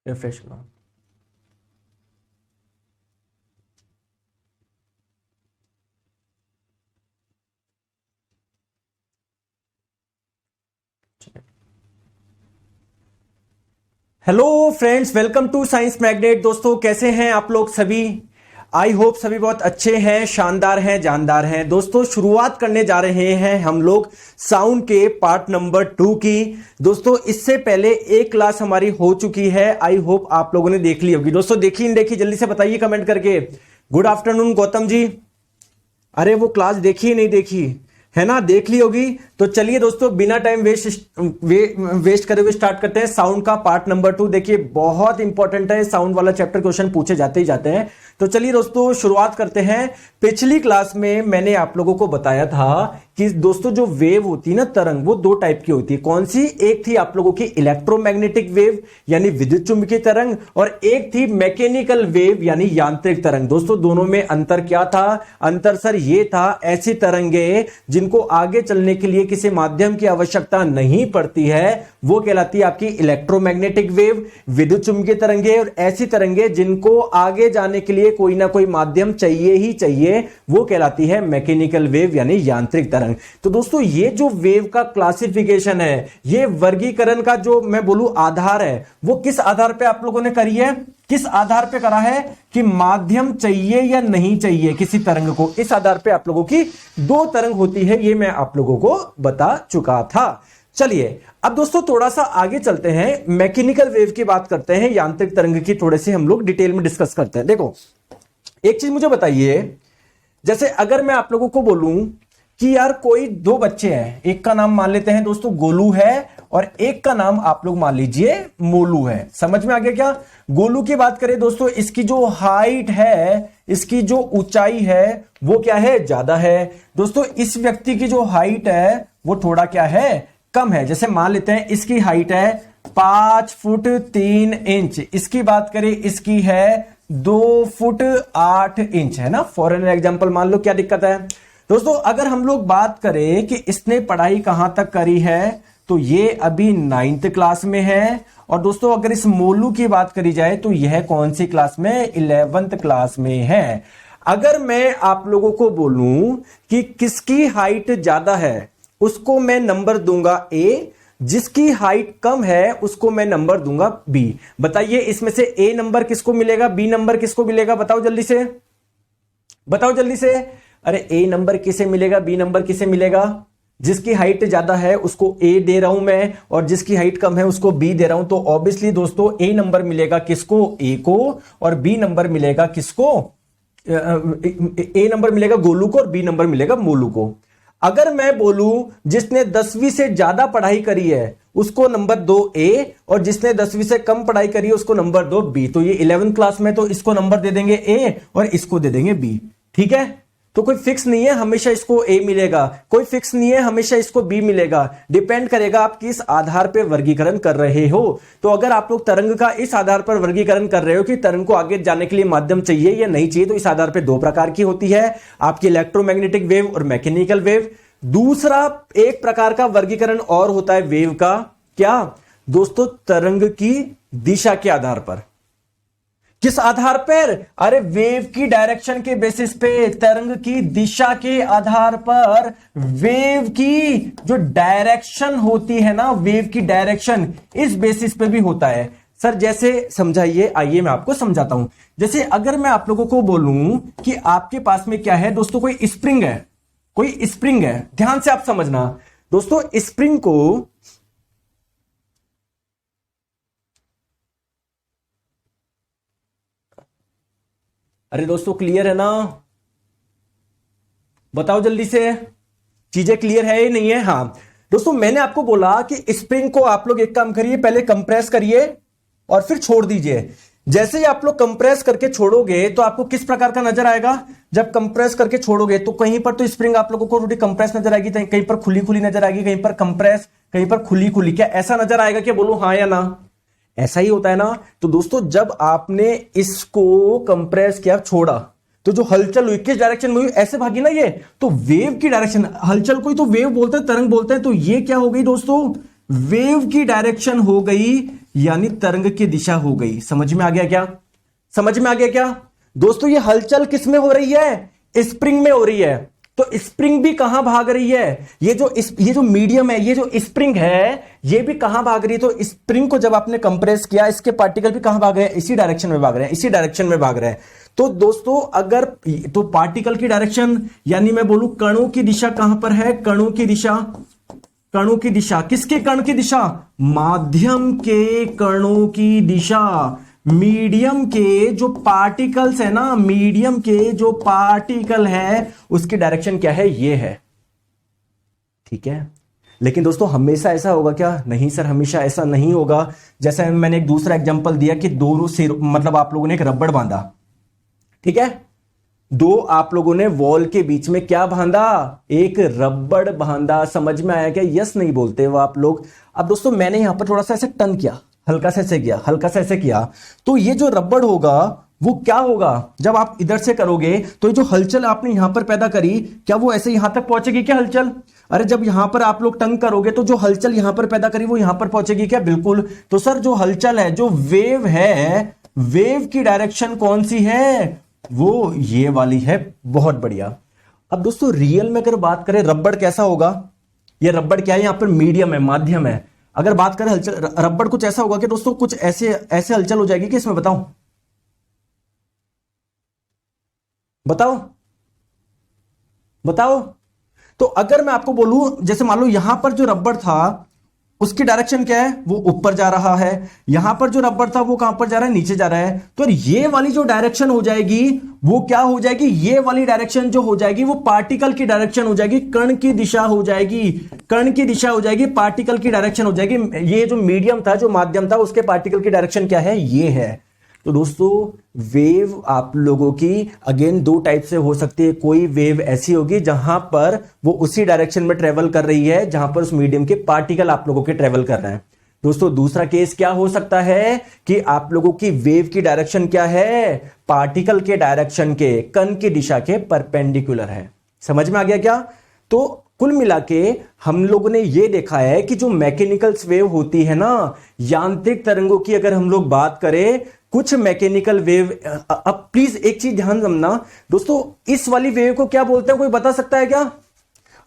Refresh करो। Hello friends, welcome to science magnet. दोस्तों कैसे हैं आप लोग सभी? आई होप सभी बहुत अच्छे हैं, शानदार हैं, जानदार हैं। दोस्तों शुरुआत करने जा रहे हैं हम लोग साउंड के पार्ट नंबर 2 की। दोस्तों इससे पहले एक क्लास हमारी हो चुकी है, आई होप आप लोगों ने देख ली होगी। दोस्तों देखी नहीं देखी जल्दी से बताइए कमेंट करके। Good afternoon Gautam ji. अरे वो क्लास देखी नहीं देखी है ना? देख ली होगी। तो चलिए दोस्तों बिना टाइम वेस्ट करे हुए स्टार्ट करते हैं साउंड का पार्ट नंबर 2। देखिए बहुत इंपॉर्टेंट है, साउंड वाला चैप्टर क्वेश्चन पूछे जाते ही जाते हैं। तो चलिए दोस्तों शुरुआत करते हैं। पिछली क्लास में मैंने आप लोगों को बताया था कि दोस्तों जो वेव होती है ना, तरंग, वो दो टाइप की होती है। कौन सी? एक थी आप लोगों की इलेक्ट्रोमैग्नेटिक वेव यानी विद्युत चुंबकीय तरंग, और एक थी मैकेनिकल वेव यानी यांत्रिक तरंग। दोस्तों दोनों में अंतर क्या था? अंतर सर ये था, ऐसी तरंगे जिनको आगे चलने के लिए किसी माध्यम की आवश्यकता नहीं पड़ती है वो कहलाती है आपकी इलेक्ट्रोमैग्नेटिक वेव, विद्युत चुंबकीय तरंगे। और ऐसी तरंगे जिनको आगे जाने के लिए कोई ना कोई माध्यम चाहिए ही चाहिए वो कहलाती है मैकेनिकल वेव यानी यांत्रिक तरंग। तो दोस्तों ये जो वेव का क्लासिफिकेशन है, ये वर्गीकरण का जो मैं बोलूं आधार है, वो किस आधार पे आप लोगों ने करी है? किस आधार पे करा है कि माध्यम चाहिए या नहीं चाहिए किसी तरंग को। इस आधार पे आप लोगों की दो तरंग होती है, ये मैं आप लोगों को बता चुका था। चलिए अब दोस्तों थोड़ा सा आगे चलते हैं, मैकेनिकल वेव की बात करते हैं, यांत्रिक तरंग की थोड़े से हम लोग डिटेल में डिस्कस करते हैं। देखो एक चीज मुझे बताइए, जैसे अगर मैं आप लोगों को बोलूं कि यार कोई दो बच्चे हैं, एक का नाम मान लेते हैं दोस्तों गोलू है और एक का नाम आप लोग मान लीजिए मोलू है। समझ में आ गया क्या? गोलू की बात करें दोस्तों, इसकी जो हाइट है, इसकी जो ऊंचाई है वो क्या है? ज्यादा है। दोस्तों इस व्यक्ति की जो हाइट है वो थोड़ा क्या है? कम है। जैसे मान लेते हैं इसकी हाइट है 5 फुट 3 इंच, इसकी बात करें इसकी है 2 फुट 8 इंच, है ना? फॉर एन एग्जांपल मान लो, क्या दिक्कत है? दोस्तों अगर हम लोग बात करें कि इसने पढ़ाई कहां तक करी है, तो ये अभी 9th क्लास में है। और दोस्तों अगर इस मोलू की बात करी जाए तो यह कौन सी क्लास में? 11th क्लास में है। अगर मैं आप लोगों को बोलूं कि किसकी हाइट ज्यादा है, उसको मैं नंबर दूंगा ए, जिसकी हाइट कम है उसको मैं नंबर दूंगा बी। बताइए इसमें से ए नंबर किसको मिलेगा, बी नंबर किसको मिलेगा? बताओ जल्दी से, बताओ जल्दी से। अरे ए नंबर किसे मिलेगा, बी नंबर किसे मिलेगा? जिसकी हाइट ज्यादा है उसको ए दे रहा हूं मैं, और जिसकी हाइट कम है उसको बी दे रहा हूं। तो ऑब्वियसली दोस्तों ए नंबर मिलेगा किसको? ए को। और बी नंबर मिलेगा किसको? ए नंबर मिलेगा गोलू को और बी नंबर मिलेगा मोलू को। अगर मैं बोलूं जिसने 10वीं से ज्यादा पढ़ाई करी है उसको नंबर दो ए, और जिसने 10वीं से कम पढ़ाई करी है उसको नंबर दो बी। तो ये 11th क्लास में तो इसको नंबर दे देंगे ए और इसको दे देंगे बी। ठीक है? तो कोई फिक्स नहीं है हमेशा इसको ए मिलेगा, कोई फिक्स नहीं है हमेशा इसको बी मिलेगा। डिपेंड करेगा आप किस आधार पर वर्गीकरण कर रहे हो। तो अगर आप लोग तरंग का इस आधार पर वर्गीकरण कर रहे हो कि तरंग को आगे जाने के लिए माध्यम चाहिए या नहीं चाहिए, तो इस आधार पर दो प्रकार की होती है, आपकी इलेक्ट्रोमैग्नेटिक वेव और मैकेनिकल वेव। दूसरा एक प्रकार का वर्गीकरण और होता है वेव का, क्या दोस्तों? तरंग की दिशा के आधार पर। किस आधार पर? अरे वेव की डायरेक्शन के बेसिस पे, तरंग की दिशा के आधार पर वेव की जो डायरेक्शन होती है ना, वेव की डायरेक्शन इस बेसिस पे भी होता है। सर जैसे समझाइए, आइए मैं आपको समझाता हूं। जैसे अगर मैं आप लोगों को बोलूं कि आपके पास में क्या है दोस्तों, कोई स्प्रिंग है, कोई स्प्रिंग है, ध्यान से आप समझना दोस्तों। स्प्रिंग को अरे दोस्तों क्लियर है ना? बताओ जल्दी से, चीजें क्लियर है या नहीं है? हाँ दोस्तों मैंने आपको बोला कि स्प्रिंग को आप लोग एक काम करिए, पहले कंप्रेस करिए और फिर छोड़ दीजिए। जैसे ही आप लोग कंप्रेस करके छोड़ोगे तो आपको किस प्रकार का नजर आएगा? जब कंप्रेस करके छोड़ोगे तो कहीं पर तो स्प्रिंग आप लोगों को थोड़ी कंप्रेस नजर आएगी, कहीं पर खुली खुली नजर आएगी, कहीं पर कंप्रेस, कहीं पर खुली खुली। क्या ऐसा नजर आएगा? क्या बोलो हाँ या ना? ऐसा ही होता है ना? तो दोस्तों जब आपने इसको कंप्रेस किया, छोड़ा, तो जो हलचल हुई किस डायरेक्शन में हुई? ऐसे भागी ना ये, तो वेव की डायरेक्शन, हलचल को ही तो वेव बोलते हैं, तरंग बोलते हैं। तो ये क्या हो गई दोस्तों? वेव की डायरेक्शन हो गई यानी तरंग की दिशा हो गई। समझ में आ गया क्या? समझ में आ गया क्या दोस्तों? ये हलचल किस में हो रही है? स्प्रिंग में हो रही है। तो स्प्रिंग भी कहां भाग रही है? ये जो मीडियम है, ये जो स्प्रिंग है, ये भी कहां भाग रही है? तो स्प्रिंग को जब आपने कंप्रेस किया, इसके पार्टिकल भी कहां भाग रहे हैं? इसी डायरेक्शन में भाग रहे हैं, इसी डायरेक्शन में भाग रहे हैं। तो दोस्तों अगर तो पार्टिकल की डायरेक्शन, यानी मैं बोलूं कणों की दिशा कहां पर है? कणों की दिशा, कणों की दिशा, किसके कण की दिशा? माध्यम के कणों की दिशा। मीडियम के जो पार्टिकल्स है ना, मीडियम के जो पार्टिकल है उसकी डायरेक्शन क्या है? ये है। ठीक है, लेकिन दोस्तों हमेशा ऐसा होगा क्या? नहीं सर, हमेशा ऐसा नहीं होगा। जैसे मैंने एक दूसरा एग्जांपल दिया कि दोनों सिर, मतलब आप लोगों ने एक रबड़ बांधा, ठीक है, दो आप लोगों ने वॉल के बीच में क्या बांधा? एक रबड़ बांधा। समझ में आया क्या? यस नहीं बोलते हो आप लोग। अब दोस्तों मैंने यहां पर थोड़ा सा ऐसे टर्न किया, हल्का सा ऐसे किया, हल्का सा ऐसे किया, तो ये जो रबड़ होगा वो क्या होगा? जब आप इधर से करोगे तो ये जो हलचल आपने यहां पर पैदा करी, क्या वो ऐसे यहां तक पहुंचेगी क्या हलचल? अरे जब यहां पर आप लोग टंग करोगे तो जो हलचल यहां पर पैदा करी वो यहां पर पहुंचेगी क्या? बिल्कुल। तो सर जो हलचल है, जो वेव है, वेव की डायरेक्शन कौन सी है? वो ये वाली है। बहुत बढ़िया। अब दोस्तों रियल में अगर बात करें रबड़ कैसा होगा? ये रबड़ क्या है? यहां पर मीडियम है, माध्यम है। अगर बात करें हलचल, रबड़ कुछ ऐसा होगा कि दोस्तों कुछ ऐसे ऐसे हलचल हो जाएगी कि इसमें बताओ, बताओ बताओ। तो अगर मैं आपको बोलूं, जैसे मान लो यहां पर जो रबड़ था उसकी डायरेक्शन क्या है? वो ऊपर जा रहा है। यहां पर जो रबड़ था वो कहां पर जा रहा है? नीचे जा रहा है। तो ये वाली जो डायरेक्शन हो जाएगी वो क्या हो जाएगी? ये वाली डायरेक्शन जो हो जाएगी वो पार्टिकल की डायरेक्शन हो जाएगी, कण की दिशा हो जाएगी, कण की दिशा हो जाएगी, पार्टिकल की डायरेक्शन हो जाएगी। ये जो मीडियम था, जो माध्यम था, उसके पार्टिकल की डायरेक्शन क्या है? ये है। तो दोस्तों वेव आप लोगों की अगेन दो टाइप से हो सकती है। कोई वेव ऐसी होगी जहां पर वो उसी डायरेक्शन में ट्रेवल कर रही है जहां पर उस मीडियम के पार्टिकल आप लोगों के ट्रेवल कर रहे हैं। दोस्तों दूसरा केस क्या हो सकता है कि आप लोगों की वेव की डायरेक्शन क्या है? पार्टिकल के डायरेक्शन के, कण की दिशा के परपेंडिकुलर है। समझ में आ गया क्या? तो कुल मिला के हम लोगों ने यह देखा है कि जो मैकेनिकल वेव होती है ना, यांत्रिक तरंगों की अगर हम लोग बात करें, कुछ मैकेनिकल वेव, अब प्लीज एक चीज ध्यान रखना दोस्तों, इस वाली वेव को क्या बोलते हैं? कोई बता सकता है क्या?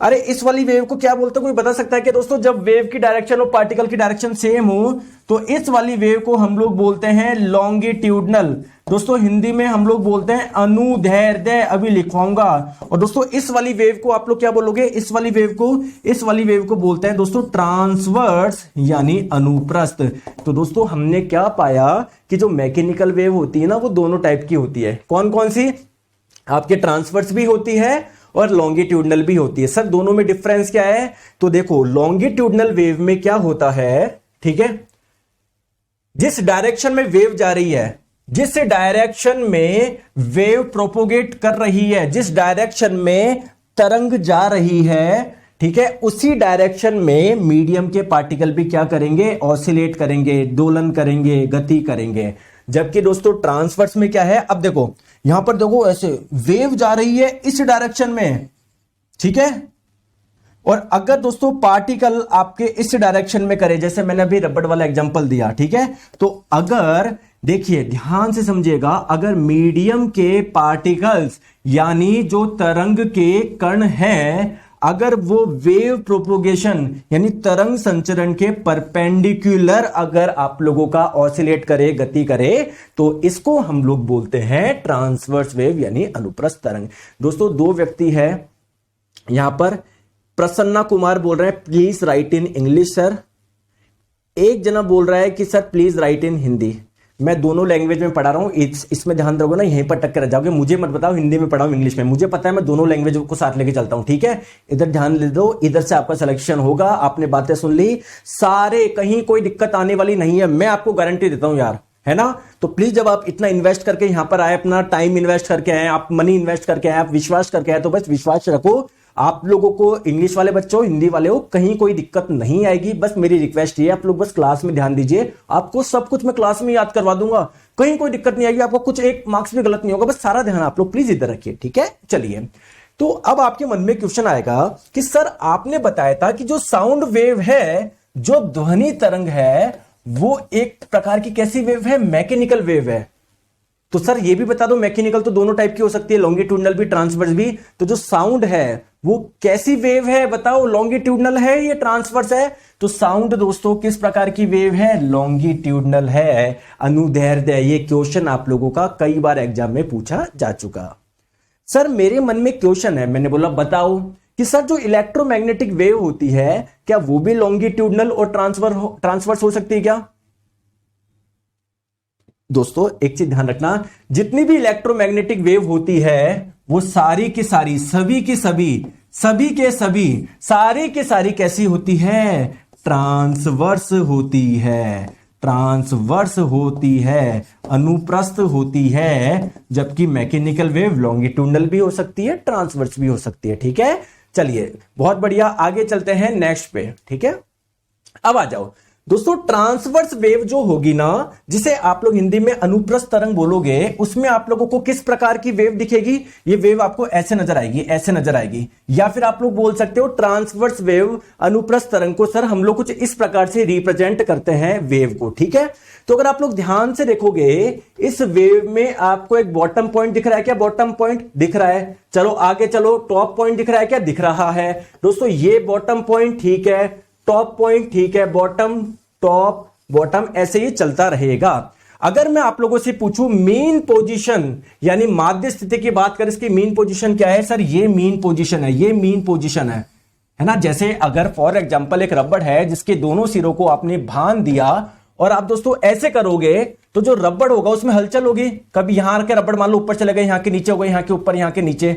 अरे इस वाली वेव को क्या बोलते हैं? कोई बता सकता है क्या दोस्तों? जब वेव की डायरेक्शन और पार्टिकल की डायरेक्शन सेम हो तो इस वाली वेव को हम लोग बोलते हैं लॉन्गिट्यूडनल। दोस्तों हिंदी में हम लोग बोलते हैं अनुदैर्ध्य, अभी लिखवाऊंगा। और दोस्तों इस वाली वेव को आप लोग क्या बोलोगे? इस वाली वेव को बोलते हैं दोस्तों ट्रांसवर्स, यानी अनुप्रस्थ। तो दोस्तों हमने क्या पाया कि जो मैकेनिकल वेव होती है ना, वो दोनों टाइप की होती है। कौन कौन सी? आपके ट्रांसवर्स भी होती है और लॉन्गिट्यूडनल भी होती है। सर दोनों में डिफरेंस क्या है? तो देखो लॉन्गिट्यूडनल वेव में क्या होता है, ठीक है, जिस डायरेक्शन में वेव जा रही है, जिस डायरेक्शन में वेव प्रोपोगेट कर रही है, जिस डायरेक्शन में तरंग जा रही है, ठीक है, उसी डायरेक्शन में मीडियम के पार्टिकल भी क्या करेंगे? ऑसिलेट करेंगे, दोलन करेंगे, गति करेंगे। जबकि दोस्तों ट्रांसवर्स में क्या है? अब देखो यहां पर देखो ऐसे वेव जा रही है इस डायरेक्शन में, ठीक है, और अगर दोस्तों पार्टिकल आपके इस डायरेक्शन में करे, जैसे मैंने अभी रबड़ वाला एग्जांपल दिया, ठीक है, तो अगर देखिए ध्यान से समझिएगा, अगर मीडियम के पार्टिकल्स यानी जो तरंग के कण हैं, अगर वो वेव प्रोपोगेशन यानी तरंग संचरण के परपेंडिकुलर अगर आप लोगों का ऑसिलेट करे, गति करे, तो इसको हम लोग बोलते हैं ट्रांसवर्स वेव यानी अनुप्रस्थ तरंग। दोस्तों दो व्यक्ति है यहां पर, प्रसन्ना कुमार बोल रहे हैं please right in English sir. एक जना बोल रहा है कि सर प्लीज राइट इन हिंदी। मैं दोनों लैंग्वेज में पढ़ा रहा हूं, इसमें ध्यान रखोगे ना, यहीं पर टक्कर रह जाओगे। मुझे मत बताओ हिंदी में पढ़ाओ इंग्लिश में, मुझे पता है मैं दोनों लैंग्वेज को साथ लेके चलता हूं, ठीक है। इधर ध्यान दे दो, इधर से आपका सिलेक्शन होगा। आपने बातें सुन ली सारे, कहीं कोई दिक्कत आने वाली नहीं है, मैं आपको गारंटी देता हूं यार, है ना। तो प्लीज जब आप इतना इन्वेस्ट करके यहां पर आए, अपना टाइम इन्वेस्ट करके आए, आप मनी इन्वेस्ट करके आए, आप विश्वास करके आए, तो बस विश्वास रखो आप लोगों को, इंग्लिश वाले बच्चों, हिंदी वाले हो, कहीं कोई दिक्कत नहीं आएगी। बस मेरी रिक्वेस्ट ये, आप लोग बस क्लास में ध्यान दीजिए, आपको सब कुछ मैं क्लास में याद करवा दूंगा, कहीं कोई दिक्कत नहीं आएगी, आपको कुछ एक मार्क्स भी गलत नहीं होगा। बस सारा ध्यान आप लोग प्लीज इधर रखिए, ठीक है। चलिए, तो अब आपके मन में क्वेश्चन आएगा कि सर आपने बताया था कि जो साउंड वेव है, जो ध्वनि तरंग है, वो एक प्रकार की कैसी वेव है, मैकेनिकल वेव है। तो सर ये भी बता दो, मैकेनिकल तो दोनों टाइप की हो सकती है, लॉन्गिट्यूडनल भी ट्रांसवर्स भी। तो जो साउंड है वो कैसी वेव है बताओ, लॉन्गिट्यूडनल है या ट्रांसवर्स है? तो साउंड दोस्तों किस प्रकार की वेव है, लॉन्गिट्यूडनल है। अनुदैर्ध्य, ये क्वेश्चन आप लोगों का कई बार एग्जाम में पूछा जा चुका। सर मेरे मन में क्वेश्चन है, मैंने बोला बताओ कि सर जो इलेक्ट्रोमैग्नेटिक वेव होती है क्या वो भी लॉन्गिट्यूडनल और ट्रांसवर्स हो सकती है क्या? दोस्तों एक चीज ध्यान रखना, जितनी भी इलेक्ट्रोमैग्नेटिक वेव होती है वो सारी की सारी, सभी की सभी, सभी के सभी, सारी के सारी कैसी होती है, ट्रांसवर्स होती है, ट्रांसवर्स होती है, अनुप्रस्थ होती है। जबकि मैकेनिकल वेव लॉन्गिट्यूडनल भी हो सकती है, ट्रांसवर्स भी हो सकती है। ठीक है, चलिए बहुत बढ़िया, आगे चलते हैं नेक्स्ट पे। ठीक है, अब आ जाओ दोस्तों, ट्रांसवर्स वेव जो होगी ना, जिसे आप लोग हिंदी में अनुप्रस्थ तरंग बोलोगे, उसमें आप लोगों को किस प्रकार की वेव दिखेगी? ये वेव आपको ऐसे नजर आएगी, ऐसे नजर आएगी। या फिर आप लोग बोल सकते हो ट्रांसवर्स वेव, अनुप्रस्थ तरंग को सर हम लोग कुछ इस प्रकार से रिप्रेजेंट करते हैं वेव को। ठीक है, तो अगर आप लोग ध्यान से देखोगे इस वेव में आपको एक बॉटम पॉइंट दिख रहा है क्या? बॉटम पॉइंट दिख रहा है। चलो आगे चलो, टॉप पॉइंट दिख रहा है क्या? दिख रहा है। दोस्तों ये बॉटम पॉइंट ठीक है, टॉप पॉइंट ठीक है, बॉटम टॉप बॉटम ऐसे ही चलता रहेगा। अगर मैं आप लोगों से पूछूं मीन पोजीशन यानी माध्य स्थिति की बात करें, इसकी मीन पोजीशन क्या है? सर ये मीन पोजीशन है, ये मीन पोजीशन है ना। जैसे अगर फॉर एग्जांपल एक रबड़ है जिसके दोनों सिरों को आपने बांध दिया और आप दोस्तों ऐसे करोगे तो जो रबड़ होगा उसमें हलचल होगी। कभी यहां के रबड़ मान लो ऊपर चले गए, यहां के नीचे हो गए, यहां के ऊपर, यहां के नीचे,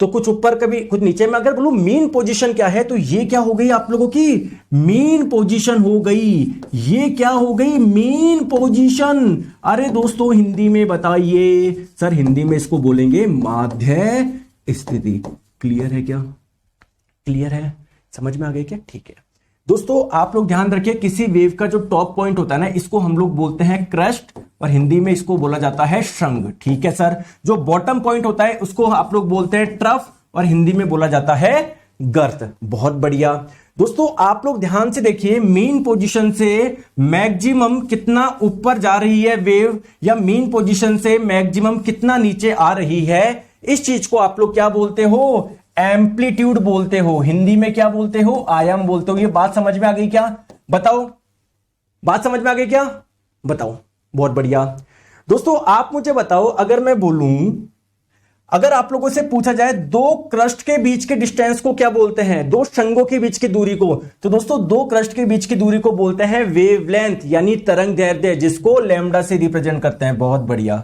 तो कुछ ऊपर कभी कुछ नीचे। में अगर बोलूं मीन पोजीशन क्या है, तो ये क्या हो गई आप लोगों की? मीन पोजीशन हो गई। ये क्या हो गई? Mean position. अरे दोस्तों हिंदी में बताइए, सर हिंदी में इसको बोलेंगे माध्य स्थिति। क्लियर है क्या? क्लियर है, समझ में आ गई क्या? ठीक है दोस्तों, आप लोग ध्यान रखिए, किसी वेव का जो टॉप पॉइंट होता है ना, इसको हम लोग बोलते हैं क्रस्ट और हिंदी में इसको बोला जाता है श्रृंग। ठीक है सर, जो बॉटम पॉइंट होता है उसको आप लोग बोलते हैं ट्रफ और हिंदी में बोला जाता है गर्त। बहुत बढ़िया दोस्तों, आप लोग ध्यान से देखिए, मीन पोजीशन से मैक्सिमम कितना ऊपर जा रही है वेव, या मीन पोजीशन से मैक्सिमम कितना नीचे आ रही है, इस चीज को आप लोग क्या बोलते हो? एम्पलीट्यूड बोलते हो। हिंदी में क्या बोलते हो? आयाम बोलते हो। ये बात समझ में आ गई क्या? बताओ, बात समझ में आ गई क्या? बताओ, बहुत बढ़िया दोस्तों। आप मुझे बताओ, अगर मैं बोलूं, अगर आप लोगों से पूछा जाए दो क्रस्ट के बीच के डिस्टेंस को क्या बोलते हैं, दो शंगों के बीच की दूरी को, तो दोस्तों दो क्रस्ट के बीच की दूरी को बोलते हैं वेवलेंथ यानी तरंग दैर्ध्य, जिसको लैम्डा से रिप्रेजेंट करते हैं। बहुत बढ़िया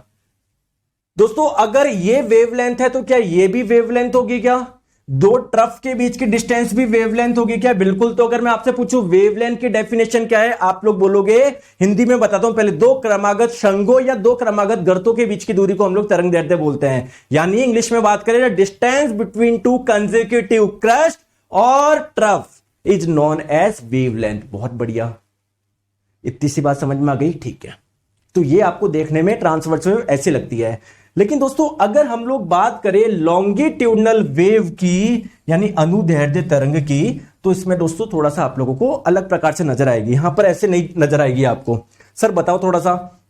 दोस्तों, अगर ये वेवलेंथ है तो क्या ये भी वेवलेंथ होगी क्या? दो ट्रफ के बीच की डिस्टेंस भी वेवलेंथ होगी क्या? बिल्कुल। तो अगर मैं आपसे पूछूं वेवलेंथ की डेफिनेशन क्या है, आप लोग बोलोगे, हिंदी में बताता हूं पहले, दो क्रमागत शंगों या दो क्रमागत गर्तों के बीच की दूरी को हम लोग तरंग दैर्ध्य बोलते हैं। यानी इंग्लिश में बात करें, distance between two consecutive crest और trough is known as wavelength. बहुत बढ़िया, इतनी सी बात समझ में आ गई? ठीक है, तो ये आपको देखने में ट्रांसवर्स वेव ऐसी लगती है। लेकिन दोस्तों अगर हम लोग बात करें लॉन्गिट्यूडनल वेव की यानी अनुदैर्ध्य तरंग की, तो इसमें दोस्तों थोड़ा सा आप लोगों को अलग प्रकार से नजर आएगी। यहां पर ऐसे नहीं नजर आएगी आपको। सर बताओ, थोड़ा सा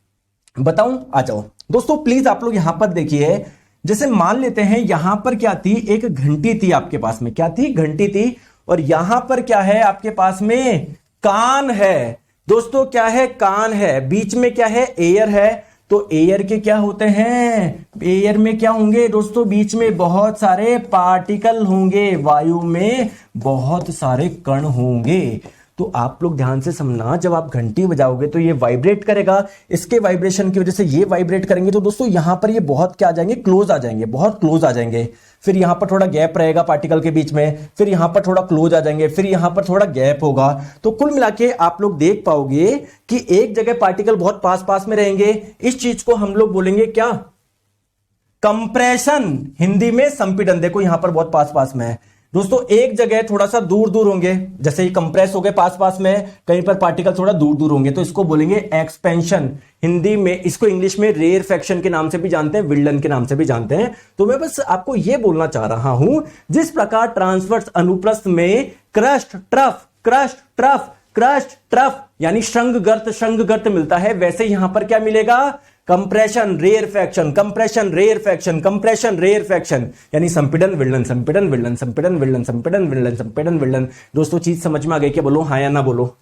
बताऊं? आ जाओ दोस्तों प्लीज, आप लोग यहां पर देखिए। जैसे मान लेते हैं यहां पर क्या थी, एक घंटी थी आपके पास में। क्या थी? घंटी थी। और यहां पर क्या है आपके पास में? कान है। दोस्तों क्या है? कान है। बीच में क्या है? एयर है। तो एयर के क्या होते हैं? एयर में क्या होंगे दोस्तों? बीच में बहुत सारे पार्टिकल होंगे, वायु में बहुत सारे कण होंगे। तो आप लोग ध्यान से समझना, जब आप घंटी बजाओगे तो ये वाइब्रेट करेगा। इसके वाइब्रेशन की वजह से ये वाइब्रेट करेंगे, तो दोस्तों यहां पर ये बहुत क्या आ जाएंगे? क्लोज आ जाएंगे, बहुत क्लोज आ जाएंगे। फिर यहां पर थोड़ा गैप रहेगा पार्टिकल के बीच में, फिर यहां पर थोड़ा क्लोज आ जाएंगे, फिर यहां पर थोड़ा गैप होगा। तो कुल मिला के आप लोग देख पाओगे कि एक जगह पार्टिकल बहुत पास पास में रहेंगे। इस चीज को हम लोग बोलेंगे क्या? कंप्रेशन। हिंदी में संपीड़न। देखो यहां पर बहुत पास पास में है दोस्तों, एक जगह थोड़ा सा दूर दूर होंगे, जैसे ही कंप्रेस हो गए पास पास में, कहीं पर पार्टिकल थोड़ा दूर दूर होंगे, तो इसको बोलेंगे एक्सपेंशन। हिंदी में इसको इंग्लिश में रेयरफेक्शन के नाम से भी जानते हैं, विल्डन के नाम से भी जानते हैं। तो मैं बस आपको यह बोलना चाह रहा हूं, जिस प्रकार ट्रांसवर्स अनुप्रस्थ में क्रस्ट ट्रफ क्रस्ट, ट्रफ यानी श्रृंगगर्त मिलता है, वैसे यहां पर क्या मिलेगा? Compression, rarefaction, compression, rarefaction, compression, rarefaction, यानी संपीड़न, विलयन, संपीड़न, विलयन, संपीड़न, विलयन, संपीड़न, विलयन, संपीड़न, विलयन। दोस्तों चीज समझ में आ गई क्या? बोलो हाँ या ना बोलो।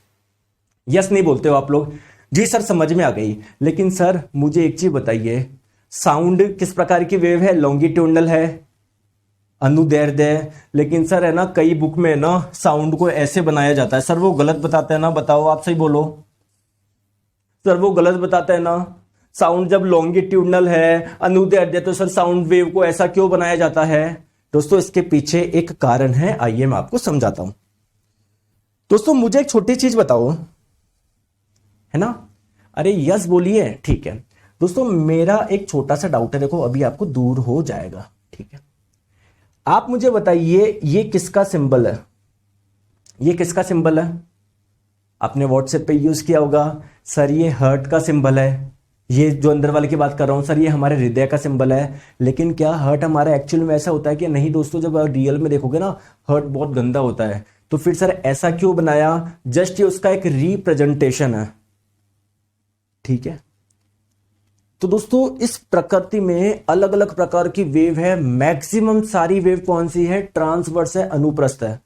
यस नहीं बोलते हो आप लोग? जी सर समझ में आ गई। लेकिन सर मुझे एक चीज बताइए, साउंड किस प्रकार की वेव है? लॉन्गिट्यूडनल है, अनुदैर्ध्य। लेकिन सर है ना, कई बुक में ना साउंड को ऐसे बनाया जाता है। सर वो गलत बताते हैं ना? बताओ, आप सही बोलो। सर वो गलत बताते हैं ना? साउंड जब लॉन्गिट्यूडनल है, अनुदैर्ध्य, तो सर साउंड वेव को ऐसा क्यों बनाया जाता है? दोस्तों इसके पीछे एक कारण है, आइए मैं आपको समझाता हूं। दोस्तों मुझे एक छोटी चीज बताओ, है ना? अरे यस बोलिए, ठीक है। दोस्तों मेरा एक छोटा सा डाउट है, देखो अभी आपको दूर हो जाएगा, ठीक है? आप मुझे बताइए ये किसका सिंबल है? ये किसका सिंबल है? आपने व्हाट्सएप पे यूज किया होगा। सर ये हर्ट का सिंबल है। ये जो अंदर वाले की बात कर रहा हूं सर, ये हमारे हृदय का सिंबल है। लेकिन क्या हर्ट हमारा एक्चुअल में ऐसा होता है कि नहीं? दोस्तों जब आप रियल में देखोगे ना, हर्ट बहुत गंदा होता है। तो फिर सर ऐसा क्यों बनाया? जस्ट ये उसका एक रिप्रेजेंटेशन है, ठीक है? तो दोस्तों इस प्रकृति में अलग अलग प्रकार की वेव है। मैक्सिमम सारी वेव कौन सी है? ट्रांसवर्स है, अनुप्रस्थ है।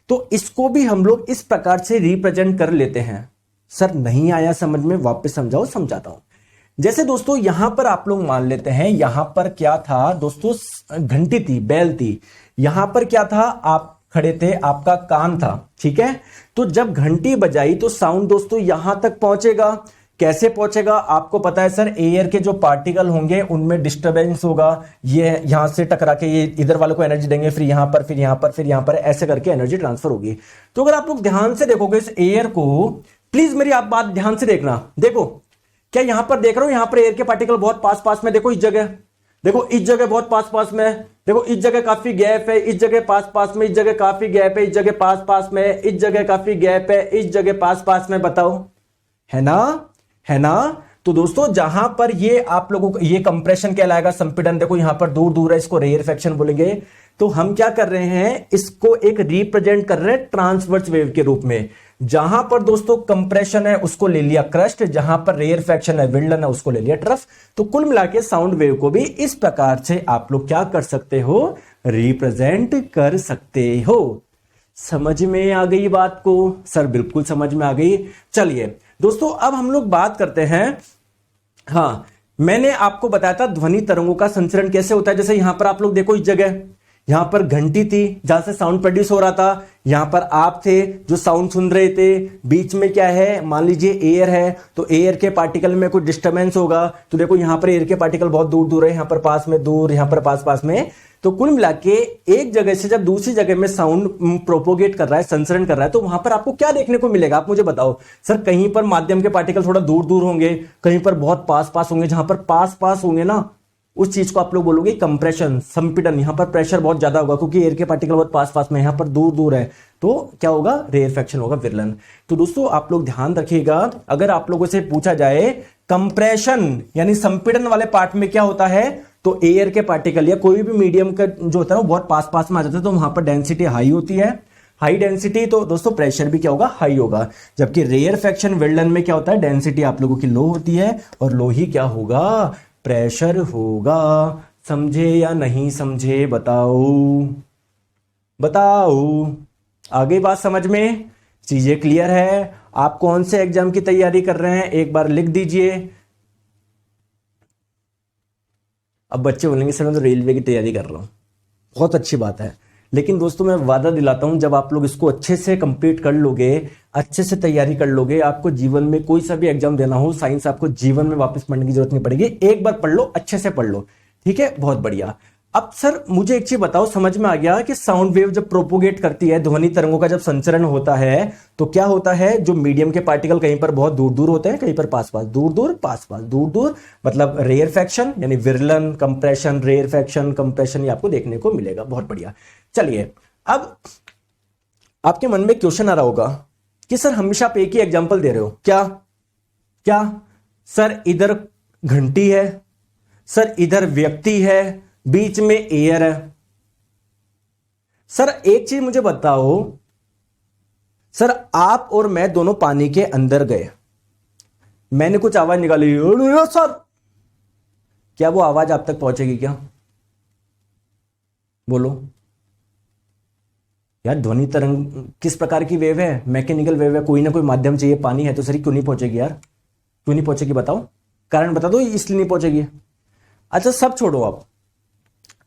तो इसको भी हम लोग इस प्रकार से रिप्रेजेंट कर लेते हैं। सर नहीं आया समझ में? वापस समझाओ, समझाता हूं। जैसे दोस्तों यहां पर आप लोग मान लेते हैं, यहां पर क्या था दोस्तों? घंटी थी, बैल थी। यहां पर क्या था? आप खड़े थे, आपका कान था, ठीक है? तो जब घंटी बजाई तो साउंड दोस्तों यहां तक पहुंचेगा। कैसे पहुंचेगा? आपको पता है सर, एयर के जो पार्टिकल होंगे उनमें डिस्टरबेंस होगा। ये यहां से टकरा के ये इधर वालों को एनर्जी देंगे, फिर यहां पर, फिर यहां पर, फिर यहां पर, ऐसे करके एनर्जी ट्रांसफर होगी। तो अगर आप लोग ध्यान से देखोगे इस एयर को, प्लीज मेरी आप बात ध्यान से देखना। देखो क्या यहां पर देख रहा हूं? यहां पर एयर के पार्टिकल बहुत पास पास में। देखो इस जगह, देखो इस जगह बहुत पास पास में, देखो इस जगह काफी गैप है, इस जगह पास पास में, इस जगह काफी गैप है, इस जगह पास पास में, इस जगह काफी गैप है, इस जगह पास पास में। बताओ, है ना? है ना? तो दोस्तों जहां पर ये आप लोगों को ये कंप्रेशन कहलाएगा, संपीड़न। देखो यहां पर दूर दूर है, इसको रेयरफैक्शन बोलेंगे। तो हम क्या कर रहे हैं? इसको एक रिप्रेजेंट कर रहे हैं ट्रांसवर्स वेव के रूप में। जहां पर दोस्तों कंप्रेशन है उसको ले लिया क्रस्ट, जहां पर रेयरफैक्शन है, विंडलन है, उसको ले लिया ट्रफ। तो कुल मिला के साउंड वेव को भी इस प्रकार से आप लोग क्या कर सकते हो? रिप्रेजेंट कर सकते हो। समझ में आ गई बात को? सर बिल्कुल समझ में आ गई। चलिए दोस्तों अब हम लोग बात करते हैं। हाँ, मैंने आपको बताया था ध्वनि तरंगों का संचरण कैसे होता है। जैसे यहां पर आप लोग देखो, इस जगह यहां पर घंटी थी जहां से साउंड प्रोड्यूस हो रहा था, यहां पर आप थे जो साउंड सुन रहे थे। बीच में क्या है? मान लीजिए एयर है, तो एयर के पार्टिकल में कुछ डिस्टर्बेंस होगा। तो देखो यहां पर एयर के पार्टिकल बहुत दूर दूर है, यहां पर पास में दूर, यहां पर पास पास में। तो कुल मिला के एक जगह से जब दूसरी जगह में साउंड प्रोपोगेट कर रहा है, संचरण कर रहा है, तो वहां पर आपको क्या देखने को मिलेगा? आप मुझे बताओ। सर कहीं पर माध्यम के पार्टिकल थोड़ा दूर दूर होंगे, कहीं पर बहुत पास पास होंगे। जहां पर पास पास होंगे ना, उस चीज को आप लोग बोलोगे कंप्रेशन, संपीड़न। यहां पर प्रेशर बहुत ज्यादा होगा क्योंकि एयर के पार्टिकल बहुत पास पास में, यहां पर दूर दूर है, तो क्या होगा? रेयरफैक्शन होगा, विरलन। तो दोस्तों आप लोग ध्यान रखिएगा, अगर आप लोगों से पूछा जाए कंप्रेशन यानी संपीड़न वाले पार्ट में क्या होता है, तो एयर के पार्टिकल या कोई भी मीडियम का जो होता है वो बहुत पास पास में आ जाता है, तो वहां पर डेंसिटी हाई होती है। हाई डेंसिटी तो दोस्तों प्रेशर भी क्या होगा? हाई होगा। जबकि रेयरफैक्शन विरलन में क्या होता है? डेंसिटी आप लोगों की लो होती है और लो ही क्या होगा? प्रेशर होगा। समझे या नहीं समझे? बताओ बताओ। आगे बात समझ में? चीजें क्लियर है? आप कौन से एग्जाम की तैयारी कर रहे हैं एक बार लिख दीजिए। अब बच्चे बोलेंगे सर मैं तो रेलवे की तैयारी कर रहा हूं। बहुत अच्छी बात है, लेकिन दोस्तों मैं वादा दिलाता हूं जब आप लोग इसको अच्छे से कंप्लीट कर लोगे, अच्छे से तैयारी कर लोगे, आपको जीवन में कोई सा भी एग्जाम देना हो, साइंस आपको जीवन में वापस पढ़ने की जरूरत नहीं पड़ेगी। एक बार पढ़ लो, अच्छे से पढ़ लो, ठीक है? बहुत बढ़िया। अब सर मुझे एक चीज बताओ, समझ में आ गया कि साउंड वेव जब प्रोपोगेट करती है, ध्वनि तरंगों का जब संचरण होता है, तो क्या होता है? जो मीडियम के पार्टिकल कहीं पर बहुत दूर दूर होते हैं, कहीं पर पास पास, दूर दूर, पास पास, दूर दूर, मतलब रेयरफैक्शन यानी विरलन, कंप्रेशन, रेयरफैक्शन, कंप्रेशन, ये आपको देखने को मिलेगा। बहुत बढ़िया। चलिए अब आपके मन में क्वेश्चन आ रहा होगा कि सर हमेशा आप एक ही एग्जांपल दे रहे हो क्या? क्या सर इधर घंटी है, सर इधर व्यक्ति है, बीच में एयर है। सर एक चीज मुझे बताओ, सर आप और मैं दोनों पानी के अंदर गए, मैंने कुछ आवाज निकाली सर, क्या वो आवाज आप तक पहुंचेगी क्या? बोलो यार। ध्वनि तरंग किस प्रकार की वेव है? मैकेनिकल वेव है, कोई ना कोई माध्यम चाहिए। पानी है तो सर क्यों नहीं पहुंचेगी यार? क्यों नहीं पहुंचेगी बताओ, कारण बता दो इसलिए नहीं पहुंचेगी। अच्छा सब छोड़ो,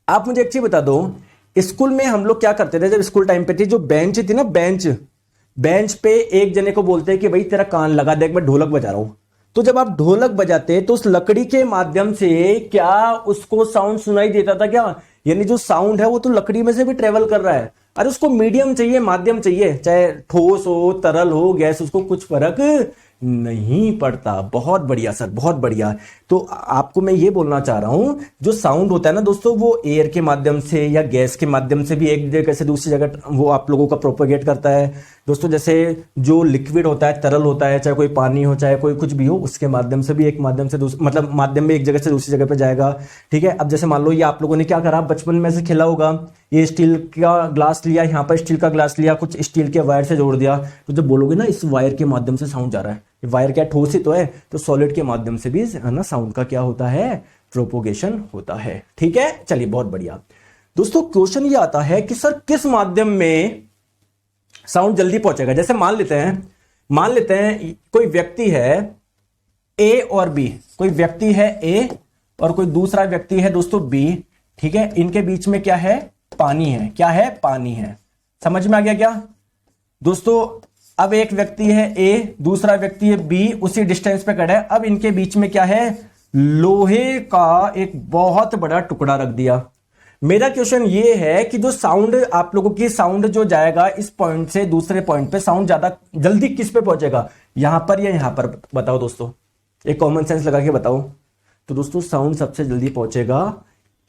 आप मुझे एक चीज बता दो, स्कूल में हम लोग क्या करते थे जब स्कूल टाइम पे थी? जो बेंच थी ना, बेंच पे एक जने को बोलते हैं कि भाई तेरा कान लगा, देख मैं ढोलक बजा रहा हूं। तो जब आप ढोलक बजाते तो उस लकड़ी के माध्यम से क्या उसको साउंड सुनाई देता था क्या? यानी जो साउंड है वो तो लकड़ी में से भी ट्रेवल कर रहा है। अरे उसको मीडियम चाहिए, माध्यम चाहिए, चाहे ठोस हो, तरल हो, गैस, उसको कुछ फर्क नहीं पड़ता। बहुत बढ़िया सर, बहुत बढ़िया। तो आपको मैं ये बोलना चाह रहा हूं, जो साउंड होता है ना दोस्तों, वो एयर के माध्यम से या गैस के माध्यम से भी एक जगह से दूसरी जगह वो आप लोगों का प्रोपेगेट करता है दोस्तों। जैसे जो लिक्विड होता है, तरल होता है, चाहे कोई पानी हो, चाहे कोई कुछ भी हो, उसके माध्यम से भी एक माध्यम से मतलब माध्यम में एक जगह से दूसरी जगह पे जाएगा। ठीक है, अब जैसे मान लो ये आप लोगों ने क्या करा, बचपन में से खेला होगा, ये स्टील का ग्लास लिया, यहाँ पर स्टील का ग्लास लिया, कुछ स्टील के वायर से जोड़ दिया, तो जब बोलोगे ना इस वायर के माध्यम से साउंड जा रहा है, वायर क्या ठोस ही तो है, तो सॉलिड के माध्यम से भी है ना साउंड का क्या होता है, प्रोपोगेशन होता है। ठीक है, चलिए बहुत बढ़िया दोस्तों। क्वेश्चन ये आता है कि सर किस माध्यम में साउंड जल्दी पहुंचेगा? जैसे मान लेते हैं कोई व्यक्ति है ए और बी, कोई व्यक्ति है ए और कोई दूसरा व्यक्ति है दोस्तों बी। ठीक है, इनके बीच में क्या है? पानी है। क्या है? पानी है। समझ में आ गया क्या दोस्तों? अब एक व्यक्ति है ए, दूसरा व्यक्ति है बी, उसी डिस्टेंस पे खड़ा है। अब इनके बीच में क्या है? लोहे का एक बहुत बड़ा टुकड़ा रख दिया। मेरा क्वेश्चन ये है कि जो साउंड आप लोगों की साउंड जो जाएगा इस पॉइंट से दूसरे पॉइंट पे, साउंड ज्यादा जल्दी किस पे पहुंचेगा, यहां पर या यहां पर? बताओ दोस्तों, एक कॉमन सेंस लगा के बताओ। तो दोस्तों साउंड सबसे जल्दी पहुंचेगा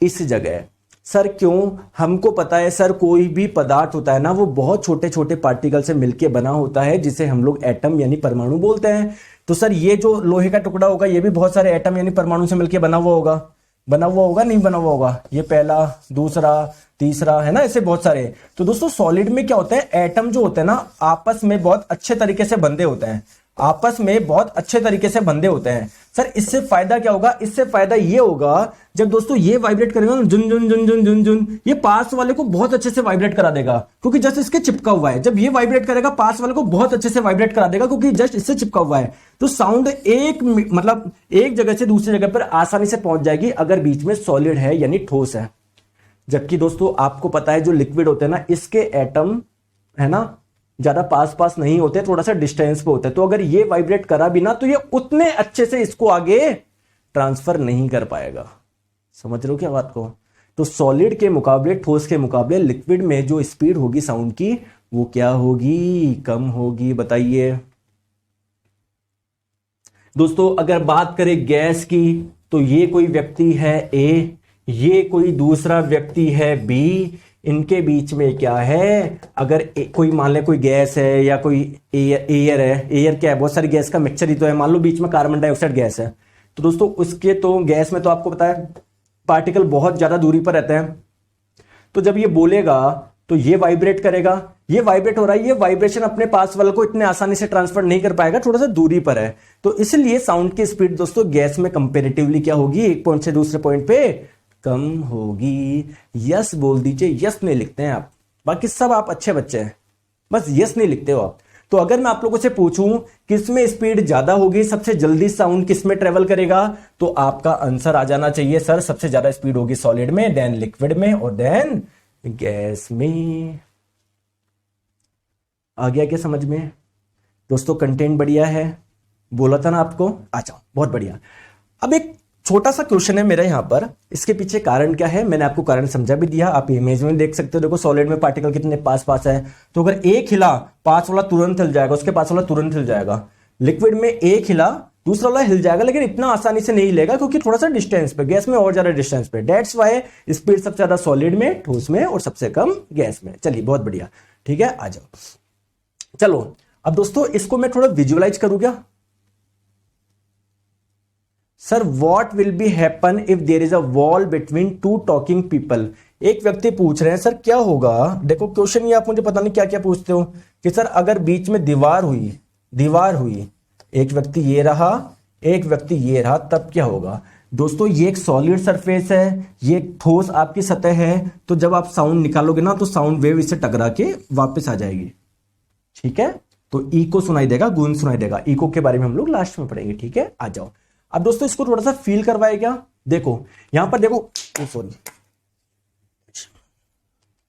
इस जगह। सर क्यों? हमको पता है सर, कोई भी पदार्थ होता है ना, वो बहुत छोटे छोटे पार्टिकल से मिलकर बना होता है, जिसे हम लोग एटम यानी परमाणु बोलते हैं। तो सर ये जो लोहे का टुकड़ा होगा, ये भी बहुत सारे एटम यानी परमाणु से मिलकर बना हुआ होगा। नहीं बना हुआ होगा? ये पहला, दूसरा, तीसरा, है ना, ऐसे बहुत सारे। तो दोस्तों सॉलिड में क्या होता है, एटम जो होते हैं ना, आपस में बहुत अच्छे तरीके से बंधे होते हैं, आपस में बहुत अच्छे तरीके से बंधे होते हैं। सर इससे फायदा क्या होगा? इससे फायदा ये होगा जब दोस्तों ये वाइब्रेट करेगा ना, जुन जुन जुन जुन जुन जुन, ये पास वाले को बहुत अच्छे से वाइब्रेट करा देगा, क्योंकि जस्ट इसके चिपका हुआ है। जब ये वाइब्रेट करेगा, पास वाले को बहुत अच्छे से वाइब्रेट करा देगा, क्योंकि जस्ट इससे चिपका हुआ है। तो साउंड एक जगह से दूसरी जगह पर आसानी से पहुंच जाएगी अगर बीच में सॉलिड है यानी ठोस है। जबकि दोस्तों आपको पता है जो लिक्विड होते हैं ना, इसके एटम है ना ज्यादा पास नहीं होते, थोड़ा सा डिस्टेंस पे होते हैं। तो अगर ये वाइब्रेट करा भी ना, तो ये उतने अच्छे से इसको आगे ट्रांसफर नहीं कर पाएगा। समझ रहे हो क्या बात को? तो सॉलिड के मुकाबले, ठोस के मुकाबले लिक्विड में जो स्पीड होगी साउंड की, वो क्या होगी? कम होगी। बताइए दोस्तों। अगर बात करें गैस की, तो ये कोई व्यक्ति है ए, ये कोई दूसरा व्यक्ति है बी, इनके बीच में क्या है? अगर कोई मान ले कोई गैस है या कोई एयर है, एयर क्या है? बहुत सारी गैस का मिक्सचर ही तो है। मान लो बीच में कार्बन डाइऑक्साइड गैस है, तो दोस्तों उसके तो गैस में तो आपको पता है पार्टिकल बहुत ज्यादा दूरी पर रहते हैं। तो जब ये बोलेगा तो ये वाइब्रेट करेगा, ये वाइब्रेट हो रहा है, ये वाइब्रेशन अपने पास वाले को इतने आसानी से ट्रांसफर नहीं कर पाएगा, थोड़ा सा दूरी पर है। तो इसलिए साउंड की स्पीड दोस्तों गैस में कंपेरेटिवली क्या होगी? एक पॉइंट से दूसरे पॉइंट पे कम होगी। यस बोल दीजिए, यस नहीं लिखते हैं आप, बाकी सब आप अच्छे बच्चे हैं, बस यस नहीं लिखते हो आप। तो अगर मैं आप लोगों से पूछूं किसमें स्पीड ज्यादा होगी, सबसे जल्दी साउंड किसमें ट्रेवल करेगा, तो आपका आंसर आ जाना चाहिए सर, सबसे ज्यादा स्पीड होगी सॉलिड में, देन लिक्विड में, और देन गैस में। आ गया क्या समझ में दोस्तों? कंटेंट बढ़िया है, बोला था ना आपको। अच्छा बहुत बढ़िया। अब एक छोटा सा क्वेश्चन है मेरा यहाँ पर, इसके पीछे कारण क्या है मैंने आपको कारण समझा भी दिया, आप इमेज में देख सकते हो। देखो सॉलिड में पार्टिकल कितने पास है, तो अगर एक हिला पास वाला तुरंत हिल जाएगा, उसके पास वाला तुरंत हिल जाएगा। लिक्विड में एक हिला दूसरा वाला हिल जाएगा, लेकिन इतना आसानी से नहीं हिलेगा, क्योंकि थोड़ा सा डिस्टेंस पे, गैस में और ज्यादा डिस्टेंस पे। दैट्स वाई स्पीड सबसे ज्यादा सॉलिड में, ठोस में, और सबसे कम गैस में। चलिए बहुत बढ़िया, ठीक है, आ जाओ। चलो अब दोस्तों इसको मैं थोड़ा विजुअलाइज करूं क्या? Sir what will be happen if there is a wall between two talking people. एक व्यक्ति पूछ रहे हैं सर क्या होगा, देखो क्वेश्चन ये आप मुझे पता नहीं क्या क्या पूछते हो कि सर अगर बीच में दीवार हुई, एक व्यक्ति ये रहा, एक व्यक्ति ये रहा, तब क्या होगा। दोस्तों ये एक सॉलिड सरफेस है, ये एक ठोस आपकी सतह है, तो जब आप साउंड निकालोगे ना तो साउंड वेव इससे टकरा के वापस आ जाएगी, ठीक है। तो इको सुनाई देगा, गूंज सुनाई देगा। इको के बारे में हम लोग लास्ट में पढ़ेंगे, ठीक है। आ जाओ अब दोस्तों इसको थोड़ा सा फील करवाए क्या, देखो यहां पर देखो, सॉरी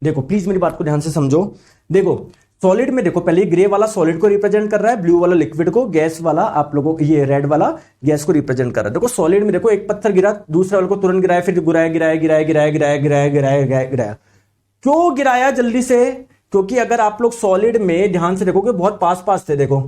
देखो प्लीज मेरी बात को ध्यान से समझो। देखो सॉलिड में देखो पहले ग्रे वाला सॉलिड को रिप्रेजेंट कर रहा है, ब्लू वाला लिक्विड को, गैस वाला आप लोगों को, ये रेड वाला गैस को रिप्रेजेंट कर रहा है। देखो सॉलिड में देखो एक पत्थर गिरा, दूसरे वाले को तुरंत गिराया, फिर गिराया। क्यों गिराया जल्दी से, क्योंकि अगर आप लोग सॉलिड में ध्यान से देखोगे बहुत पास पास थे, देखो